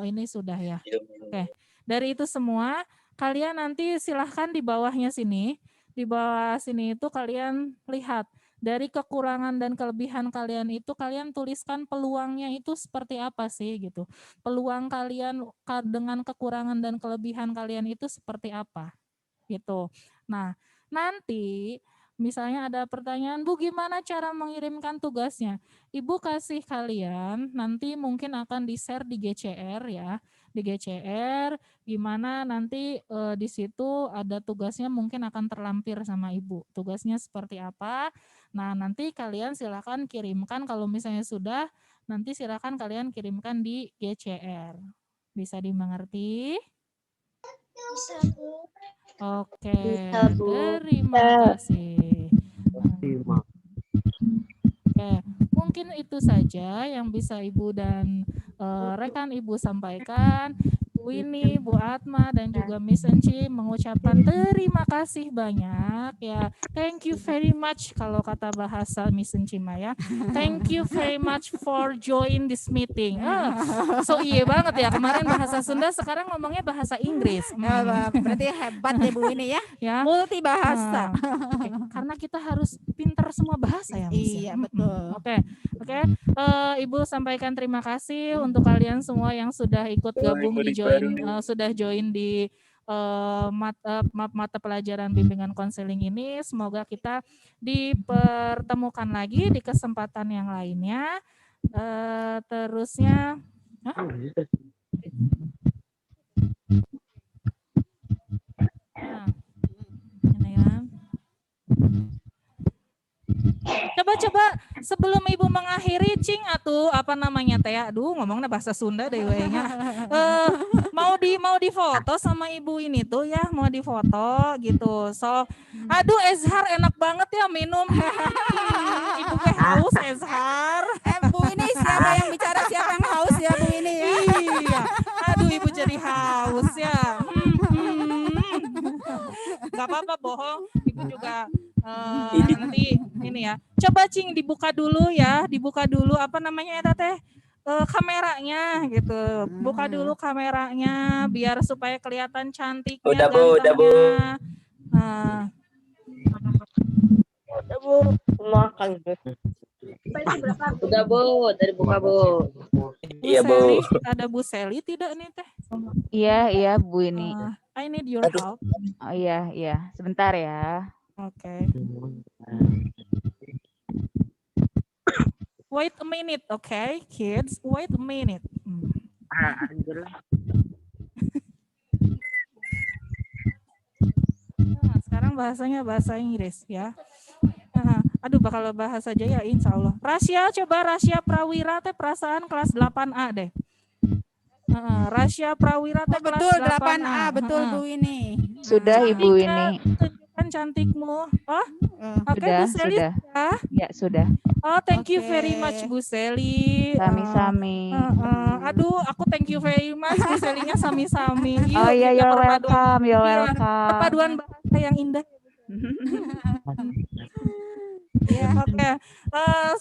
ini sudah ya. Oke. Dari itu semua kalian nanti silahkan di bawahnya sini, di bawah sini itu kalian lihat dari kekurangan dan kelebihan kalian itu kalian tuliskan peluangnya itu seperti apa sih gitu. Peluang kalian dengan kekurangan dan kelebihan kalian itu seperti apa gitu. Nah, nanti misalnya ada pertanyaan, Bu gimana cara mengirimkan tugasnya? Ibu kasih kalian nanti mungkin akan di-share di GCR ya. di GCR, gimana nanti di situ ada tugasnya mungkin akan terlampir sama Ibu. Tugasnya seperti apa? Nah, nanti kalian silakan kirimkan kalau misalnya sudah, nanti silakan kalian kirimkan di GCR. Bisa dimengerti? Bisa, Bu. Oke, Bisa, Bu. terima kasih. Terima. Oke, mungkin itu saja yang bisa Ibu dan rekan Ibu sampaikan. Bu Winnie, Bu Atma, dan juga Miss Enci mengucapkan terima kasih banyak ya. Thank you very much kalau kata bahasa Miss Enci ya. Thank you very much for join this meeting. So iya banget ya, kemarin bahasa Sunda, sekarang ngomongnya bahasa Inggris. Berarti hebat ya Bu ini ya. Ya. Multi bahasa. Oke, karena kita harus pintar semua bahasa ya, Miss. Iya, betul. Oke. Ibu sampaikan terima kasih untuk kalian semua yang sudah ikut gabung di sudah join di mata pelajaran bimbingan konseling ini. Semoga kita dipertemukan lagi di kesempatan yang lainnya. Terusnya, nah, ini ya. Coba sebelum Ibu mengakhiri, Cing atuh apa namanya teh? Aduh, ngomongnya bahasa Sunda deh wehnya. Mau difoto sama Ibu ini tuh ya, mau difoto gitu. So, aduh Ezhar enak banget ya minum. Ibu teh haus Ezhar. Bu ini siapa yang bicara, siapa yang haus ya Bu ini ya? Iya. Aduh, Ibu jadi haus ya. Gak apa-apa bohong. Ibu juga nanti ini ya. Coba Cing dibuka dulu ya, dibuka dulu apa namanya ya teh? Kameranya gitu. Buka dulu kameranya biar supaya kelihatan cantiknya. Udah Bu. Udah, Bu. Makan. Udah Bu, dari buka Bu. Iya Bu. Seli, ada Bu Seli tidak nih teh? Iya Bu ini. I need your help. Oh iya. Sebentar ya. Oke. Wait a minute, okay, kids. Wait a minute. Nah, sekarang bahasanya bahasa Inggris ya. Aduh, bakal bahasa aja ya, insya Allah. Rasya Prawira teh perasaan kelas 8A deh. Rasya Prawira teh kelas Betul 8A. betul Bu ini. Sudah Ibu ini. Tunjukkan cantikmu. Oke, Bu Seli sudah. Ya, sudah. Oh, thank you very much Bu Seli. Sami-sami. Aduh, aku thank you very much Bu Selinya sami-sami. Oh iya, kita you're perpaduan- welcome. You're iya, welcome. Perpaduan bahasa yang indah. Ya, oke.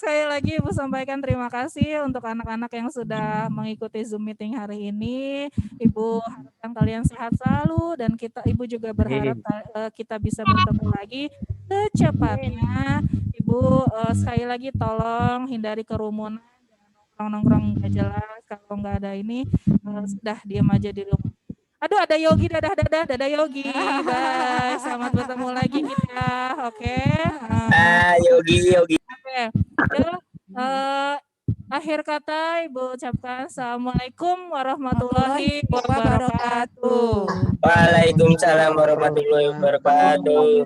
Sekali lagi Ibu sampaikan terima kasih untuk anak-anak yang sudah mengikuti Zoom meeting hari ini. Ibu harapkan kalian sehat selalu dan Ibu juga berharap kita bisa bertemu lagi secepatnya. Ibu sekali lagi tolong hindari kerumunan, jangan nongkrong nggak jelas. Kalau nggak ada ini, sudah diam aja di rumah. Aduh, ada Yogi, dadah Yogi. Bye, selamat bertemu lagi kita. Oke. Yogi. Oke. Akhir kata Ibu ucapkan Assalamualaikum warahmatullahi wabarakatuh. Waalaikumsalam warahmatullahi wabarakatuh.